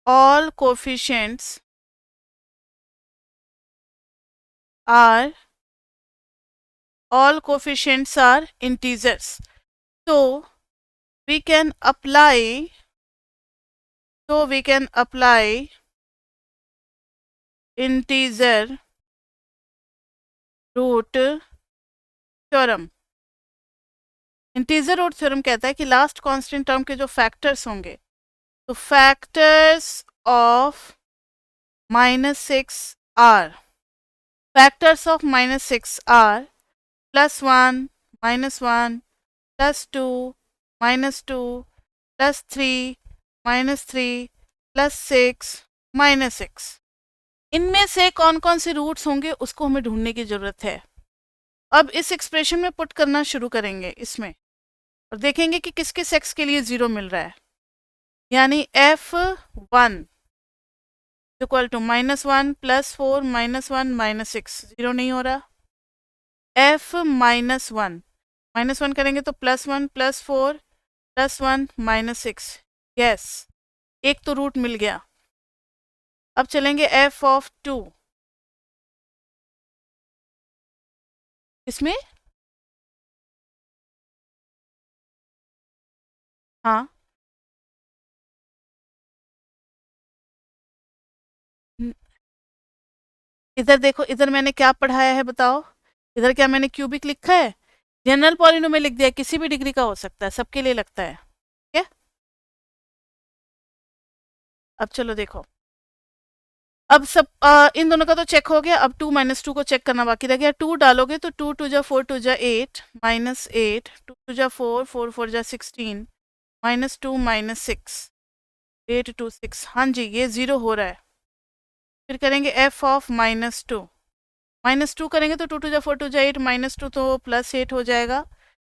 all coefficients are integers. So we can apply integer root theorem. Integer root theorem कहता है कि लास्ट कांस्टेंट टर्म के जो फैक्टर्स होंगे, तो factors of -6 are, factors of -6 are +1 -1 +2 -2 +3 -3 +6 -6। इनमें से कौन कौन से रूट्स होंगे उसको हमें ढूंढने की जरूरत है। अब इस एक्सप्रेशन में पुट करना शुरू करेंगे इसमें, और देखेंगे कि किसके सेक्स के लिए 0 मिल रहा है। यानी F1 इक्वल टू -1 +4 -1 -6, 0 नहीं हो रहा। f -1 करेंगे तो +1 +4 +1 -6, यस, एक तो रूट मिल गया। अब चलेंगे f(2), इसमें हाँ इधर देखो, इधर मैंने क्या पढ़ाया है बताओ। इधर क्या मैंने क्यूबिक लिखा है? जनरल पॉलिनोमियल लिख दिया, किसी भी डिग्री का हो सकता है, सबके लिए लगता है। ठीक है, अब चलो देखो, अब सब इन दोनों का तो चेक हो गया। अब 2 -2 को चेक करना बाकी रह गया। 2 डालोगे तो 2 2 जा 4 2 जा 8 -8, 2 2 जा 4 4 4 जा 16 -2 -6 8 2 6, हाँ जी ये 0 हो रहा है। फिर करेंगे f(-2), -2 करेंगे तो 2 2 जा 4 2 जा 8 -2 तो +8 हो जाएगा।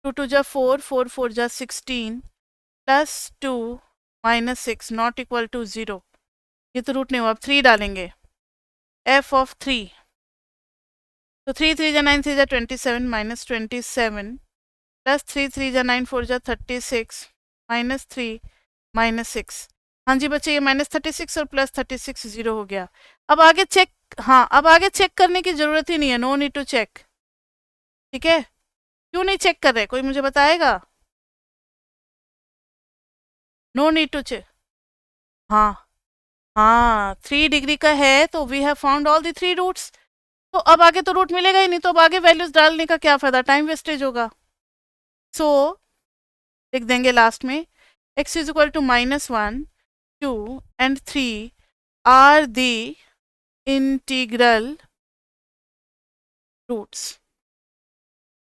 2 2 जा 4 4 4 जा 16 +2 -6 नॉट इक्वल टू 0, ये तो रूट नहीं हुआ। अब 3 डालेंगे, f(3), तो 3 3 जा 9 3 जा 27 -27 +3 3 जा 9 4 जा 36 -3 -6, हाँ जी बच्चे ये -36 और +36 0 हो गया। अब आगे चेक, हाँ अब आगे चेक करने की जरूरत ही नहीं है, नो नीड टू चेक। ठीक है, क्यों नहीं चेक कर रहे, कोई मुझे बताएगा? नो नीड टू चेक, हाँ हाँ 3 डिग्री का है तो we have found all the 3 roots. तो अब आगे तो रूट मिलेगा ही नहीं, तो अब आगे वैल्यूज डालने का क्या फायदा, टाइम वेस्टेज होगा। सो लिख देंगे लास्ट में x is equal to -1 2 and 3 are the integral roots.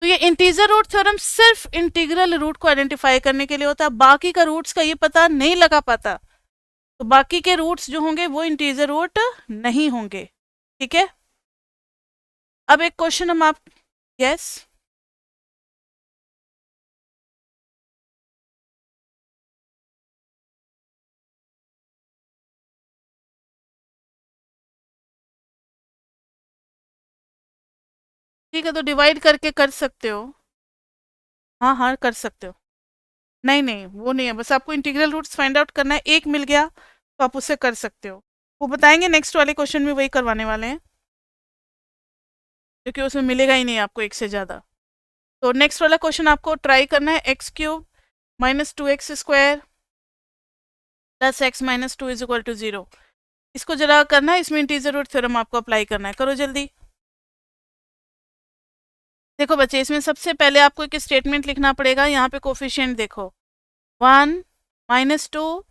तो ये इंटीजर रूट थ्योरम सिर्फ इंटीग्रल रूट को आइडेंटिफाई करने के लिए होता है, बाकी का रूट्स का ये पता नहीं लगा पाता। तो बाकी के रूट्स जो होंगे वो इंटीजर रूट नहीं होंगे। ठीक है, अब एक क्वेश्चन हम आप, यस ठीक है, तो डिवाइड करके कर सकते हो। हाँ हाँ कर सकते हो, नहीं नहीं वो नहीं है, बस आपको इंटीग्रल रूट्स फाइंड आउट करना है। एक मिल गया तो आप उससे कर सकते हो, वो बताएंगे नेक्स्ट वाले क्वेश्चन में, वही करवाने वाले हैं क्योंकि उसमें मिलेगा ही नहीं आपको एक से ज़्यादा। तो नेक्स्ट वाला क्वेश्चन आपको ट्राई करना है, x³ -2x² + x -2 is equal to 0। इसको जरा करना है, इसमें इंटीजर रूट थ्योरम आपको अप्लाई करना है, करो जल्दी। देखो बच्चे, इसमें सबसे पहले आपको एक स्टेटमेंट लिखना पड़ेगा। यहाँ पे कोफिशिएंट देखो 1 -2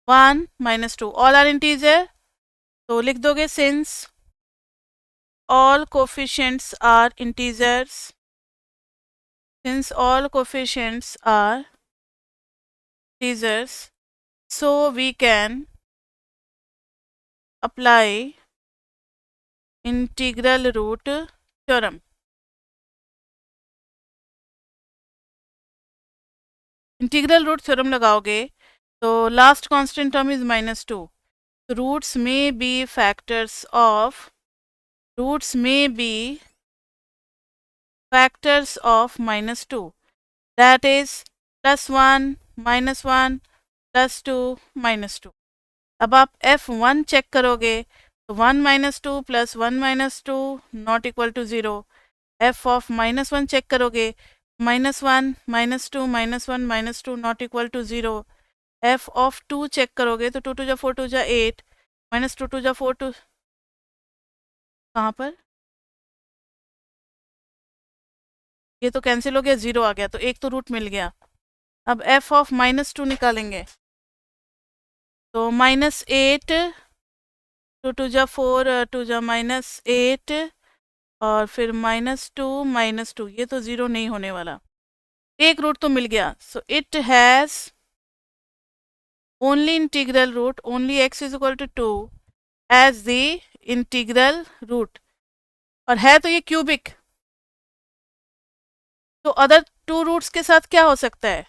1 -2 ऑल आर इंटीजर, तो लिख दोगे since all coefficients are integers, since all coefficients are integers, so we can apply integral root theorem। Integral root theorem लगाओगे तो last constant term is -2, roots में बी फैक्टर्स ऑफ, रूट्स में be factors of -2, that is +1 -1 +2 -2। अब आप f1 check करोगे तो 1 -2 + 1 -2 not equal to 0। f(-1) check करोगे -1 -2 -1 -2 not equal to 0। f(2) check करोगे तो 2 2 जा 4 2 जा 8 -2 2 जा 4 2, कहाँ पर ये तो कैंसिल हो गया, 0 आ गया, तो एक तो रूट मिल गया। अब f(-2) निकालेंगे तो -8 2 2 जा 4 2 जा -8 और फिर -2 ये तो 0 नहीं होने वाला, एक रूट तो मिल गया। So it has only integral root, only x is equal to 2 as the integral root, और है तो ये क्यूबिक, तो अदर 2 रूट्स के साथ क्या हो सकता है,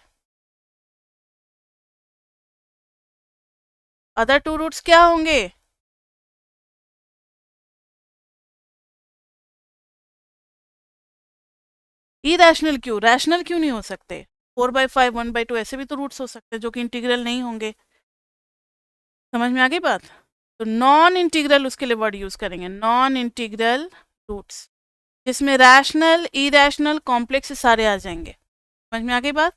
अदर 2 रूट्स क्या होंगे, इरेशनल क्यों, रैशनल क्यों नहीं हो सकते? 4/5 1/2 ऐसे भी तो रूट्स हो सकते हैं जो कि इंटीग्रल नहीं होंगे। समझ में आ गई बात? तो नॉन इंटीग्रल उसके लिए वर्ड यूज करेंगे, नॉन इंटीग्रल रूट्स, जिसमें रैशनल इरेशनल कॉम्प्लेक्स सारे आ जाएंगे। समझ में आ गई बात?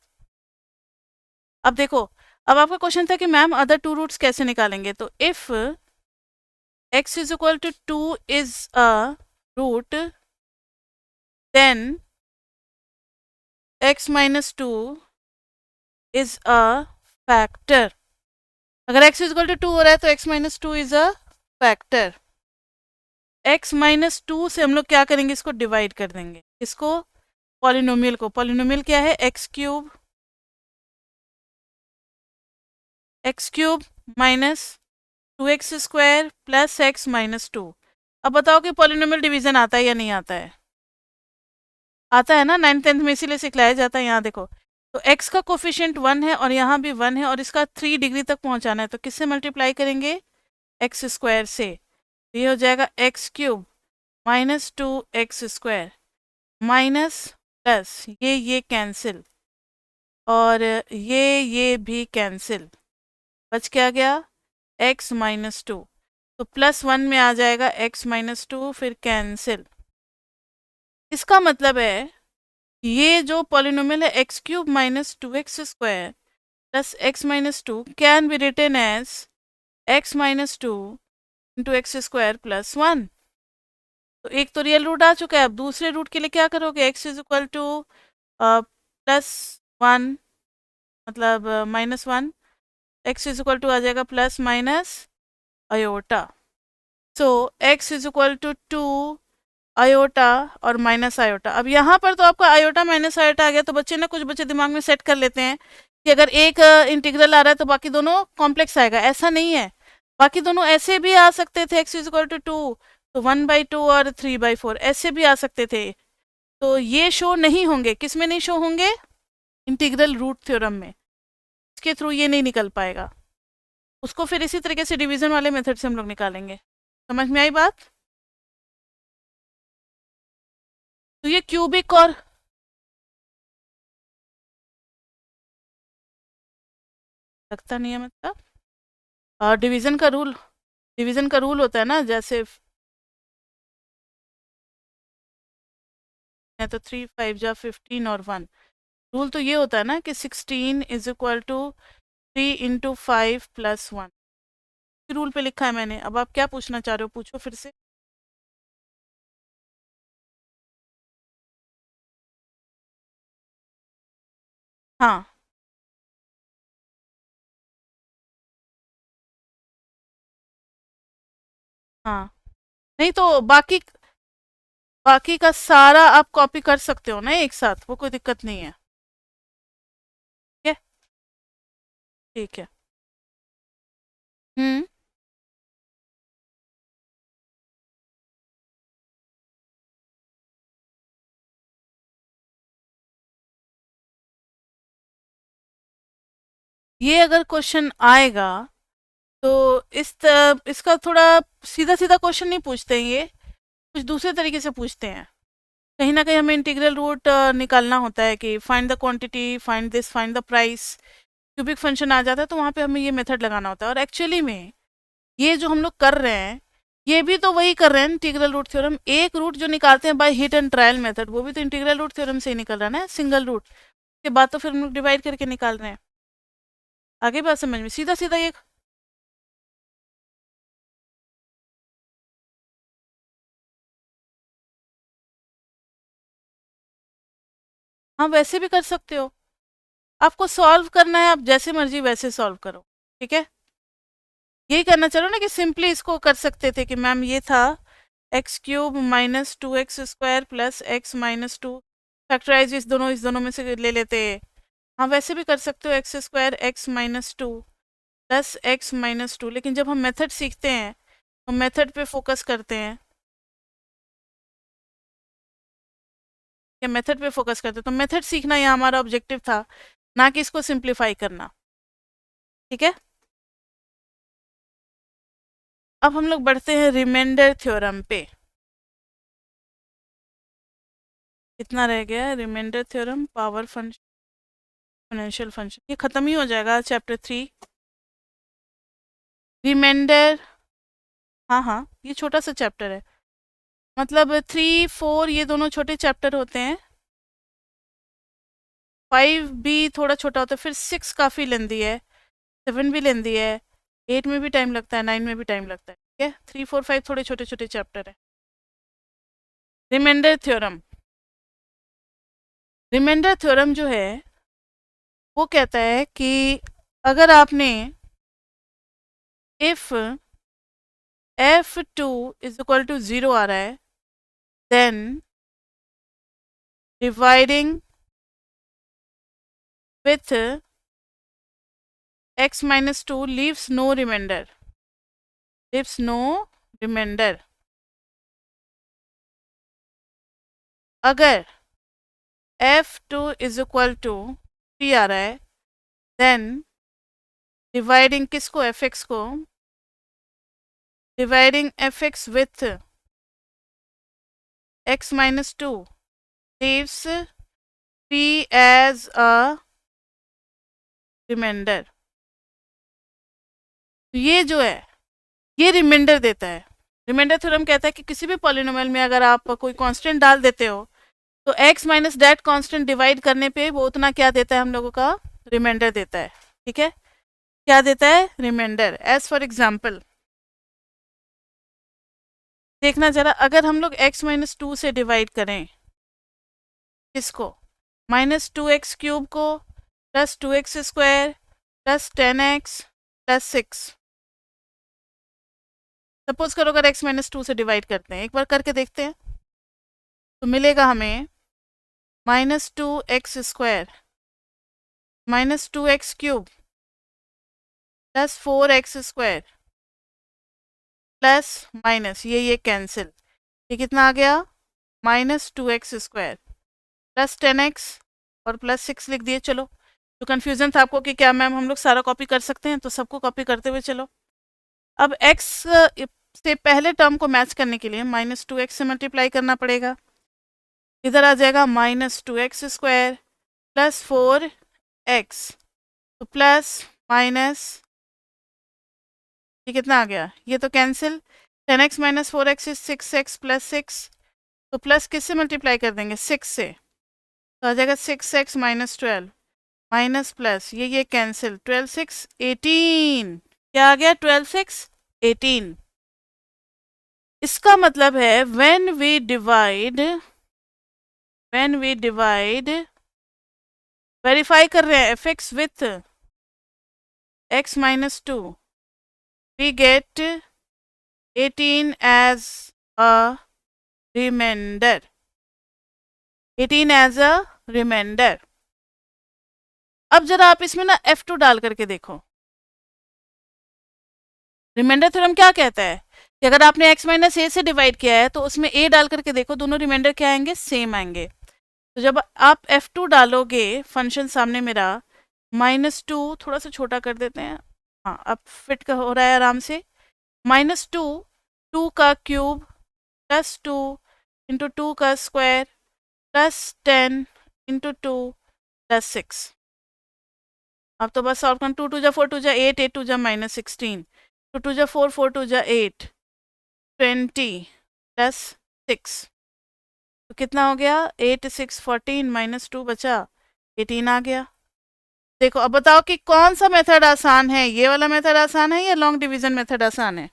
अब देखो, अब आपका क्वेश्चन था कि मैम अदर टू रूट्स कैसे निकालेंगे, तो if x is equal to 2 is a root, then x minus 2 is a factor. अगर x इज इक्वल टू 2 हो रहा है तो x minus 2 is a factor. x minus 2 से हम लोग क्या करेंगे, इसको डिवाइड कर देंगे, इसको पॉलिनोमियल को। पॉलिनोमियल क्या है, X cube minus 2x² plus x minus 2। अब बताओ कि पॉलिनोमियल डिवीजन आता है या नहीं आता है? आता है ना, 9th 10th में इसीलिए सिखलाया जाता है। यहाँ देखो, तो x का कोफिशिएंट 1 है और यहाँ भी 1 है और इसका 3 डिग्री तक पहुंचाना है, तो किससे मल्टीप्लाई करेंगे, x² से। ये हो जाएगा x cube minus 2x² minus plus ये कैंसिल और ये भी कैंसिल, बच क्या गया, x माइनस 2। तो +1 में आ जाएगा x माइनस 2, फिर कैंसिल। इसका मतलब है ये जो पॉलिनोमियल है X cube minus 2x² plus x minus 2 can be written as x minus 2 into x² plus 1। तो एक तो रियल रूट आ चुका है, अब दूसरे रूट के लिए क्या करोगे, x इज इक्वल टू +1 मतलब -1, x इज इक्वल टू आ जाएगा plus minus iota. So x is equal to 2 iota और माइनस आयोटा। अब यहाँ पर तो आपका आयोटा माइनस आयोटा आ गया, तो बच्चे ना कुछ बच्चे दिमाग में सेट कर लेते हैं कि अगर एक इंटीग्रल आ रहा है तो बाकी दोनों कॉम्प्लेक्स आएगा। ऐसा नहीं है, बाकी दोनों ऐसे भी आ सकते थे, x इज इक्वल टू 2 तो 1/2 और 3/4 ऐसे भी आ सकते थे। तो ये शो नहीं होंगे, किस में नहीं शो होंगे, इंटीग्रल रूट थ्योरम में, इसके थ्रू ये नहीं निकल पाएगा। उसको फिर इसी तरीके से डिवीजन वाले मेथड से हम लोग निकालेंगे। समझ में आई बात? तो ये क्यूबिक और लगता नहीं है मतलब, और डिवीजन का रूल होता है ना, जैसे है तो 3 5 जा 15 और 1। रूल तो ये होता है ना कि 16 इज इक्वल टू 3 × 5 + 1। रूल पे लिखा है मैंने। अब आप क्या पूछना चाह रहे हो, पूछो फिर से। हाँ हाँ, नहीं तो बाकी बाकी का सारा आप कॉपी कर सकते हो ना एक साथ, वो कोई दिक्कत नहीं है। ठीक है, ठीक है। हम्म, ये अगर क्वेश्चन आएगा तो इसका थोड़ा सीधा सीधा क्वेश्चन नहीं पूछते हैं, ये कुछ दूसरे तरीके से पूछते हैं। कहीं ना कहीं हमें इंटीग्रल रूट निकालना होता है कि find the quantity, find this, find the price. Cubic function आ जाता है तो वहाँ पे हमें ये मेथड लगाना होता है। और एक्चुअली में ये जो हम लोग कर रहे हैं, ये भी तो वही कर रहे हैं, इंटीग्रल रूट थ्योरम। एक रूट जो निकालते हैं by hit and trial method, वो भी तो इंटीग्रल रूट थ्योरम से ही निकल रहा है ना, सिंगल रूट के बाद तो फिर हम लोग डिवाइड करके निकाल रहे हैं। आगे बात समझ में, सीधा सीधा ये। हाँ, वैसे भी कर सकते हो। आपको सॉल्व करना है, आप जैसे मर्जी वैसे सॉल्व करो। ठीक है, यही करना चाह रहे हो ना कि सिंपली इसको कर सकते थे कि मैम ये था x³ minus 2x² plus x minus 2, factorise इस दोनों में से ले लेते। हाँ, वैसे भी कर सकते हो, x² x minus 2 plus x minus 2। लेकिन जब हम मेथड सीखते हैं तो मेथड पे फोकस करते हैं, या मेथड पे फोकस करते हैं, तो मेथड सीखना यहाँ हमारा ऑब्जेक्टिव था, ना कि इसको सिंप्लीफाई करना। ठीक है, अब हम लोग बढ़ते हैं रिमाइंडर थ्योरम पे। कितना रह गया? Remainder theorem, power function, exponential function, ये खत्म ही हो जाएगा चैप्टर 3। रिमाइंडर, हाँ हाँ, ये छोटा सा चैप्टर है, मतलब 3 4 ये दोनों छोटे चैप्टर होते हैं, 5 भी थोड़ा छोटा होता है, फिर 6 काफ़ी लेंदी है, 7 भी लेंदी है, 8 में भी टाइम लगता है, 9 में भी टाइम लगता है, ठीक है। 3 4 5 थोड़े छोटे छोटे चैप्टर है। रिमाइंडर थ्योरम, रिमाइंडर थ्योरम जो है वो कहता है कि अगर आपने if f2 is equal to 0 आ रहा है, then dividing with x minus 2 leaves no remainder, leaves no remainder। अगर f2 इज इक्वल टू 3 आ रहा है, देन डिवाइडिंग किसको? fx को, dividing fx with x minus 2 leaves 3 as a remainder। ये जो है ये रिमाइंडर देता है। रिमाइंडर थ्योरम कहता है कि किसी भी पॉलिनोमियल में अगर आप कोई कांस्टेंट डाल देते हो तो x minus that constant divide करने पे वो उतना क्या देता है हम लोगों का? रिमाइंडर देता है, ठीक है। क्या देता है? रिमाइंडर। एज फॉर एग्जाम्पल देखना जरा, अगर हम लोग x माइनस 2 से डिवाइड करें किसको? माइनस 2x क्यूब को, plus 2x square, plus 10x, plus 6। Suppose करो अगर x माइनस 2 से डिवाइड करते हैं, एक बार करके देखते हैं, तो मिलेगा हमें minus 2x square minus 2x cube plus 4x square plus minus ये कैंसिल, ये कितना आ गया? Minus 2x square plus 10x और प्लस 6 लिख दिए। चलो, तो कन्फ्यूजन था आपको कि क्या मैम हम लोग सारा कॉपी कर सकते हैं, तो सबको कॉपी करते हुए चलो। अब x से पहले टर्म को मैच करने के लिए माइनस 2x से मल्टीप्लाई करना पड़ेगा, इधर आ जाएगा minus 2x square plus 4x, तो प्लस माइनस ये कितना आ गया? ये तो cancel, 10x minus 4x is 6x plus 6, तो प्लस किससे मल्टीप्लाई कर देंगे? 6 से, तो आ जाएगा 6x माइनस 12 माइनस प्लस ये कैंसिल, 12 6 18, क्या आ गया? 12 6 18। इसका मतलब है व्हेन वी डिवाइड वेरीफाई कर रहे हैं fx with x minus 2, we get 18 as a remainder, 18 as a remainder। अब जरा आप इसमें ना f2 डाल करके देखो। रिमाइंडर थ्योरम क्या कहता है कि अगर आपने x माइनस ए से डिवाइड किया है तो उसमें a डाल करके देखो, दोनों रिमाइंडर क्या आएंगे? सेम आएंगे। तो जब आप f2 डालोगे, फंक्शन सामने मेरा माइनस 2, थोड़ा सा छोटा कर देते हैं, हाँ अब फिट हो रहा है आराम से, माइनस 2 2 का क्यूब प्लस 2 इंटू 2 का स्क्वायर प्लस 10 इंटू 2 प्लस 6। अब तो बस सॉल्व करना, 2 2 जा 4 2 जा 8 8 2 जा माइनस 16, 2 2 जा 4 4 2 जा 8 20 प्लस 6, तो कितना हो गया? 8 6 14 माइनस 2 बचा 18 आ गया। देखो अब बताओ कि कौन सा मेथड आसान है, ये वाला मेथड आसान है या लॉन्ग डिवीजन मेथड आसान है?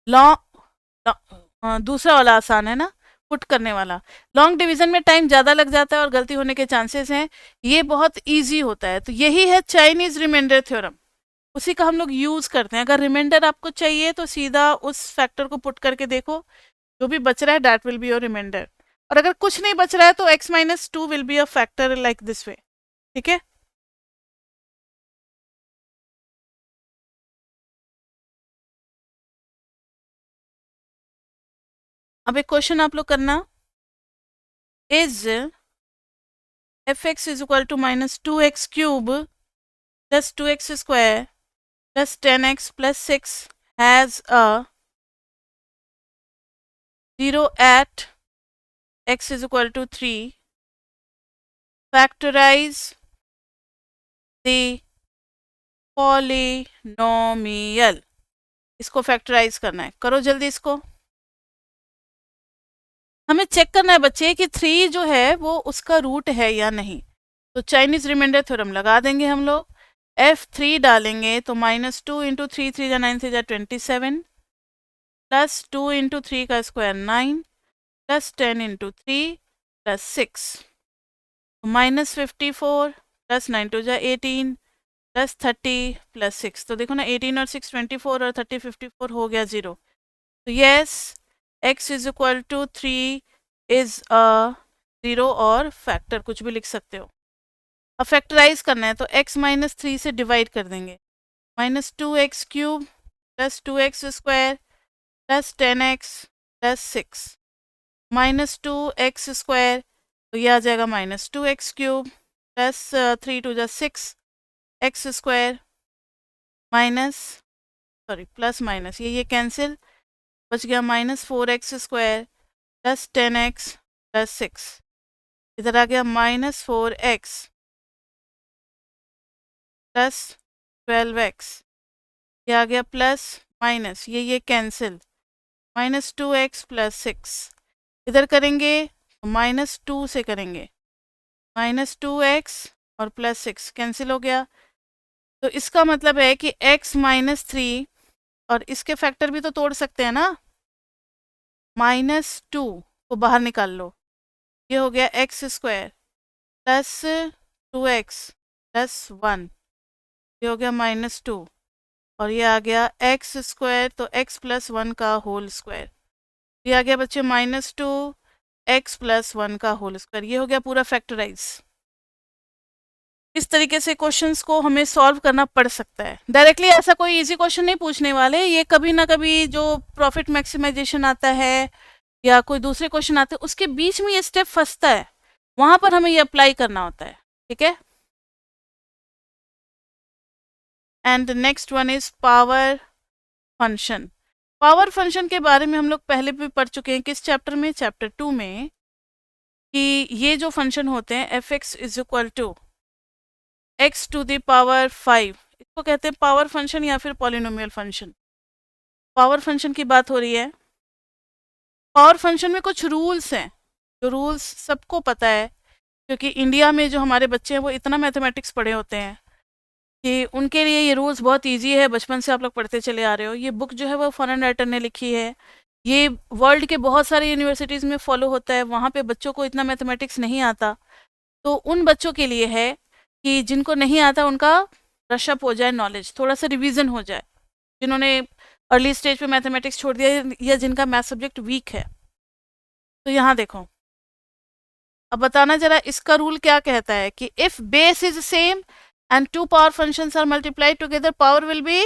लॉन्ग, दूसरा वाला आसान है ना, पुट करने वाला। लॉन्ग डिवीजन में टाइम ज़्यादा लग जाता है और गलती होने के चांसेस हैं, ये बहुत इजी होता है। तो यही है चाइनीज रिमाइंडर थ्योरम, उसी का हम लोग यूज़ करते हैं। अगर रिमाइंडर आपको चाहिए तो सीधा उस फैक्टर को पुट करके देखो, जो भी बच रहा है that will be your remainder, और अगर कुछ नहीं बच रहा है तो x minus 2 will be a factor like this way, ठीक है। अब एक क्वेश्चन आप लोग करना, is fx is equal to minus 2x cube plus 2x square plus 10x plus 6 has a 0 at x is equal to 3, factorize the polynomial। इसको factorise करना है, करो जल्दी इसको। हमें चेक करना है बच्चे कि 3 जो है वो उसका रूट है या नहीं। तो चाइनीज रिमाइंडर थ्योरम लगा देंगे हम लोग। F3 डालेंगे तो -2 इंटू 3, 3 जा 9 से जा 27, प्लस 2 इंटू 3 का square 9, plus 10 into 3 plus 6, -54 plus 9 टू जा 18 प्लस 30 प्लस 6। तो देखो ना 18 और 6 24 और 30 54 हो गया 0। तो yes x is equal to 3 is a 0 और फैक्टर कुछ भी लिख सकते हो। अब फैक्टराइज करना है तो x माइनस 3 से डिवाइड कर देंगे, -2x cube plus 2x square plus 10x plus 6, -2x square तो ये आ जाएगा -2x क्यूब प्लस 3 टू जा 6 x स्क्वायर प्लस माइनस ये कैंसिल, बच गया -4x square plus 10x plus 6, इधर आ गया -4x प्लस 12x, ये आ गया प्लस माइनस ये कैंसिल, -2x प्लस 6, इधर करेंगे -2 से करेंगे, -2x और प्लस 6 कैंसिल हो गया। तो इसका मतलब है कि x -3 और इसके फैक्टर भी तो तोड़ सकते हैं ना, -2 को बाहर निकाल लो, ये हो गया x square plus 2x plus 1, ये हो गया -2 और ये आ गया x स्क्वायर तो x प्लस 1 का होल स्क्वायर, ये आ गया बच्चे -2 x प्लस 1 का होल स्क्वायर। ये हो गया पूरा फैक्टराइज। इस तरीके से क्वेश्चंस को हमें सॉल्व करना पड़ सकता है। डायरेक्टली ऐसा कोई इजी क्वेश्चन नहीं पूछने वाले, ये कभी ना कभी जो प्रॉफिट मैक्सिमाइजेशन आता है या कोई दूसरे क्वेश्चन आते हैं उसके बीच में ये स्टेप फंसता है, वहां पर हमें ये अप्लाई करना होता है। ठीक है, and next one is power function. Power function के बारे में हम लोग पहले भी पढ़ चुके हैं, किस चैप्टर में, चैप्टर 2 में, कि ये जो फंक्शन होते हैं f x is equal to x to the power 5, इसको कहते हैं पावर फंक्शन या फिर पॉलिनोमियल फंक्शन। पावर फंक्शन की बात हो रही है। पावर फंक्शन में कुछ रूल्स हैं, जो रूल्स सबको पता है, क्योंकि इंडिया में जो हमारे बच्चे हैं वो इतना मैथमेटिक्स पढ़े होते हैं कि उनके लिए ये रूल्स बहुत इजी है, बचपन से आप लोग पढ़ते चले आ रहे हो। ये बुक जो है वो फॉरेन राइटर ने लिखी है, ये वर्ल्ड के बहुत सारे यूनिवर्सिटीज़ में फॉलो होता है, वहाँ पे बच्चों को इतना मैथमेटिक्स नहीं आता, तो उन बच्चों के लिए है कि जिनको नहीं आता उनका ब्रश अप हो जाए, नॉलेज थोड़ा सा रिवीजन हो जाए, जिन्होंने अर्ली स्टेज पे मैथमेटिक्स छोड़ दिया या जिनका मैथ सब्जेक्ट वीक है। तो यहाँ देखो, अब बताना जरा इसका रूल क्या कहता है कि if base is same and two power functions are multiplied together power will be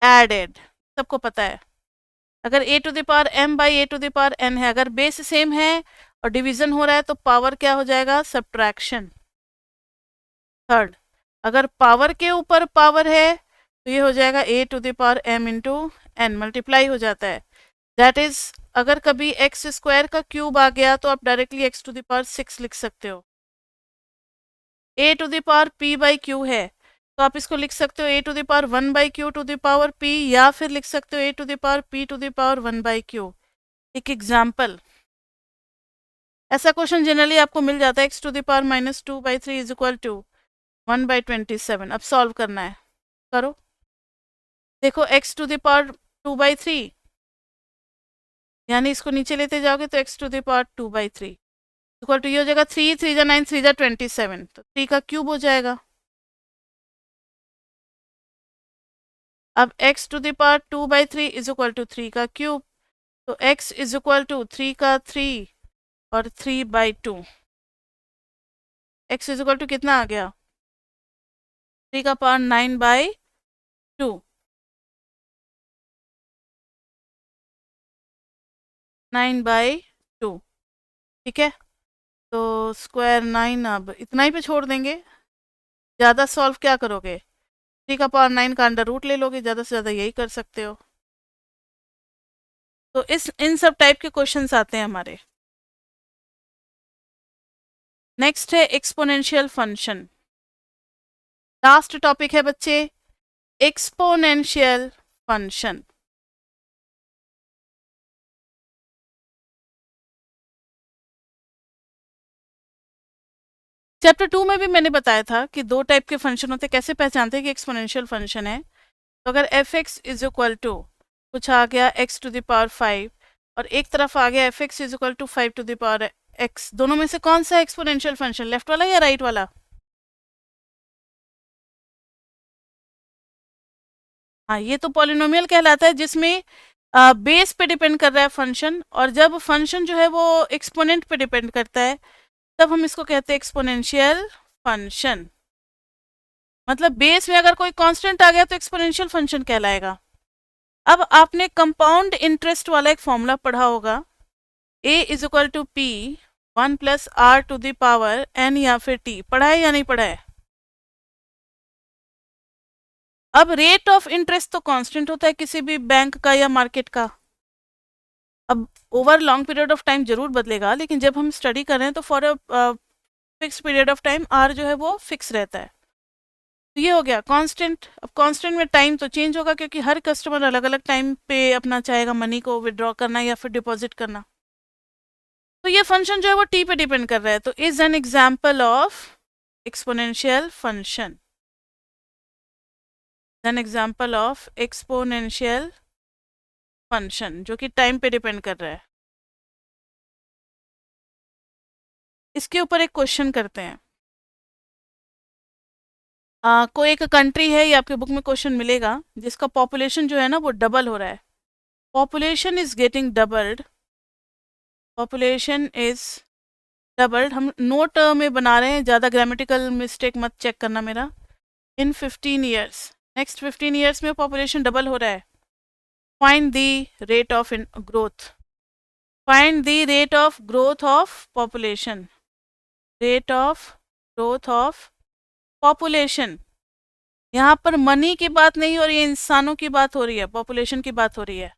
added. सबको पता है, अगर a to the power m by a to the power n है, अगर बेस सेम है और डिवीजन हो रहा है तो पावर क्या हो जाएगा, सब्ट्रैक्शन। थर्ड, अगर पावर के ऊपर पावर है तो ये हो जाएगा a to the power m into n, multiply हो जाता है। दैट इज अगर कभी x स्क्वायर का क्यूब आ गया तो आप directly x to the power 6 लिख सकते हो। a to the power p by q है तो आप इसको लिख सकते हो a to the power 1 by q to the power p, या फिर लिख सकते हो a to the power p to the power 1 by q। एक एग्जाम्पल, ऐसा क्वेश्चन जनरली आपको मिल जाता है x to the power -2 by 3 is equal to 1 by 27। अब सॉल्व करना है, करो। देखो x to the power 2 by 3, यानी इसको नीचे लेते जाओगे तो x to the power 2 by 3 equal to ये हो जाएगा 3, 3 जा 9, 3 जा 27, तो 3 का क्यूब हो जाएगा। अब x to the power 2 by 3 is equal to 3 का क्यूब, तो x इज इक्वल टू 3 का 3 और 3 by 2, x is equal to कितना आ गया, 3 का पावर 9 बाई 2, 9 बाई 2। ठीक है, तो स्क्वायर 9, अब इतना ही पे छोड़ देंगे, ज़्यादा सॉल्व क्या करोगे, 3 का पावर 9 का अंडर रूट ले लोगे, ज़्यादा से ज़्यादा यही कर सकते हो। तो इन सब टाइप के क्वेश्चंस आते हैं हमारे। नेक्स्ट है एक्सपोनेंशियल फंक्शन। लास्ट टॉपिक है बच्चे एक्सपोनेंशियल फंक्शन। चैप्टर 2 में भी मैंने बताया था कि दो टाइप के फंक्शन होते हैं, कैसे पहचानते हैं कि एक्सपोनेंशियल फंक्शन है। तो अगर f x is equal to कुछ आ गया एक्स टू द पावर 5 और एक तरफ आ गया f x is equal to 5 to the power x, दोनों में से कौन सा एक्सपोनेंशियल फंक्शन, लेफ्ट वाला या राइट वाला? हाँ, ये तो पॉलिनोमियल कहलाता है जिसमें बेस पे डिपेंड कर रहा है फंक्शन, और जब फंक्शन जो है वो एक्सपोनेंट पे डिपेंड करता है तब हम इसको कहते हैं एक्सपोनेंशियल फंक्शन। मतलब बेस में अगर कोई कांस्टेंट आ गया तो एक्सपोनेंशियल फंक्शन कहलाएगा। अब आपने कंपाउंड इंटरेस्ट वाला एक फॉर्मूला पढ़ा होगा, a is equal to p 1 plus r to the power n या फिर t, पढ़ा है या नहीं पढ़ा है? अब रेट ऑफ इंटरेस्ट तो कांस्टेंट होता है किसी भी बैंक का या मार्केट का। अब over long period of time जरूर बदलेगा, लेकिन जब हम स्टडी कर रहे हैं तो for a fix period of time r जो है वो फिक्स रहता है। तो ये हो गया कांस्टेंट। अब कांस्टेंट में टाइम तो चेंज होगा क्योंकि हर कस्टमर अलग अलग टाइम पे अपना चाहेगा मनी को विड्रॉ करना या फिर डिपॉजिट करना। तो ये फंक्शन जो है वो टी पे डिपेंड कर रहा है, तो is an example of exponential function, an example of exponential function जो कि टाइम पे डिपेंड कर रहा है। इसके ऊपर एक क्वेश्चन करते हैं। कोई एक कंट्री है, ये आपके बुक में क्वेश्चन मिलेगा, जिसका पॉपुलेशन जो है ना वो डबल हो रहा है। Population is getting doubled, population is doubled. हम नोट में बना रहे हैं, ज़्यादा ग्रामेटिकल मिस्टेक मत चेक करना मेरा। इन 15 ईयर्स, नेक्स्ट 15 ईयर्स में पॉपुलेशन डबल हो रहा है। Find the rate of growth, find the rate of growth of population, rate of growth of population. यहाँ पर मनी की बात नहीं हो रही है, इंसानों की बात हो रही है, पॉपुलेशन की बात हो रही है।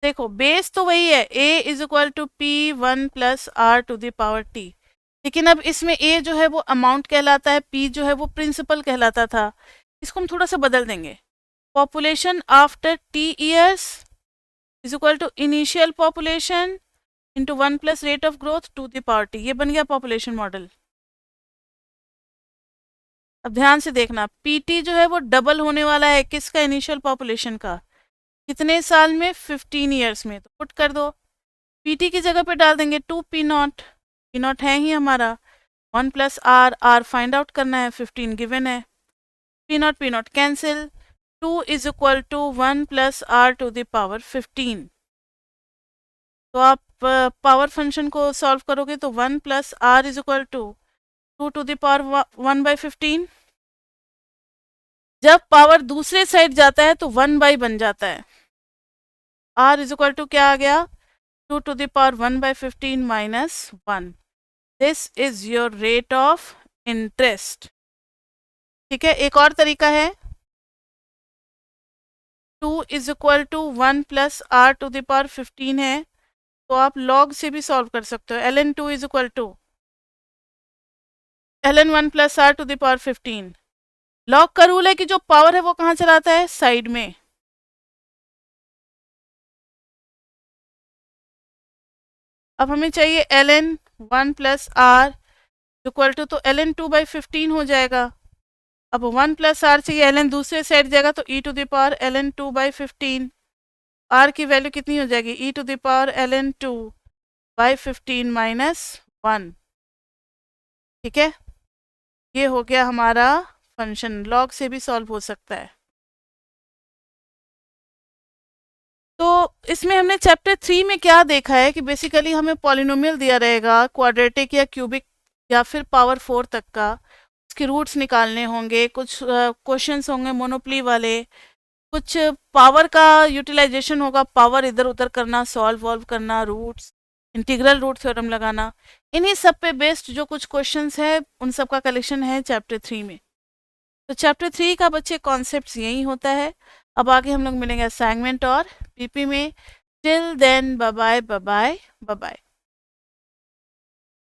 देखो बेस तो वही है, a is equal to p 1 plus r to the power t, लेकिन अब इसमें a जो है वो अमाउंट कहलाता है, p जो है वो प्रिंसिपल कहलाता था। इसको हम थोड़ा सा बदल देंगे, population after t years is equal to initial population into 1 plus rate of growth to the power t. ये बन गया पॉपुलेशन मॉडल। अब ध्यान से देखना, पीटी जो है वो डबल होने वाला है किसका, इनिशियल पॉपुलेशन का। कितने साल में, 15 ईयर्स में। तो पुट कर दो, पीटी की जगह पे डाल देंगे 2 पी नॉट, पी नॉट है ही हमारा, 1 plus r, r find out करना है, 15 गिवन है, p naught cancel, 2 is equal to 1 plus r to the power 15। तो आप पावर फंक्शन को सॉल्व करोगे तो 1 plus r is equal to 2 to the power 1/15। जब पावर दूसरे साइड जाता है तो 1 बन जाता है। r इज इक्वल टू क्या आ गया, 2 to the power 1/15 minus 1। This is your rate of interest. ठीक है, एक और तरीका है, 2 is equal to 1 plus r to the power 15 है, तो आप लॉग से भी सॉल्व कर सकते हो। ln 2 is equal to ln 1 plus r to the power 15। Log का रूल है कि जो पावर है वो कहाँ चलाता है, साइड में। अब हमें चाहिए ln 1 plus r equal to, तो ln 2/15 हो जाएगा। अब 1 प्लस आर चाहिए, ln दूसरे साइड जाएगा तो e to the power ln 2/15। r की वैल्यू कितनी हो जाएगी, e to the power ln 2/15 minus 1। ठीक है, ये हो गया हमारा फंक्शन, लॉग से भी सॉल्व हो सकता है। तो इसमें हमने चैप्टर 3 में क्या देखा है कि बेसिकली हमें पॉलिनोमियल दिया रहेगा, क्वाड्रेटिक या क्यूबिक या फिर पावर 4 तक का, उसके रूट्स निकालने होंगे, कुछ क्वेश्चंस होंगे मोनोपली वाले, कुछ पावर का यूटिलाइजेशन होगा, पावर इधर उधर करना, सॉल्व वॉल्व करना, रूट्स, इंटीग्रल रूट थ्योरम लगाना, इन्हीं सब पे बेस्ड जो कुछ क्वेश्चंस है उन सब का कलेक्शन है चैप्टर 3 में। तो चैप्टर 3 का बच्चे कॉन्सेप्ट्स यही होता है। अब आगे हम लोग मिलेंगे असाइनमेंट और पीपी में। Till then bye bye bye bye.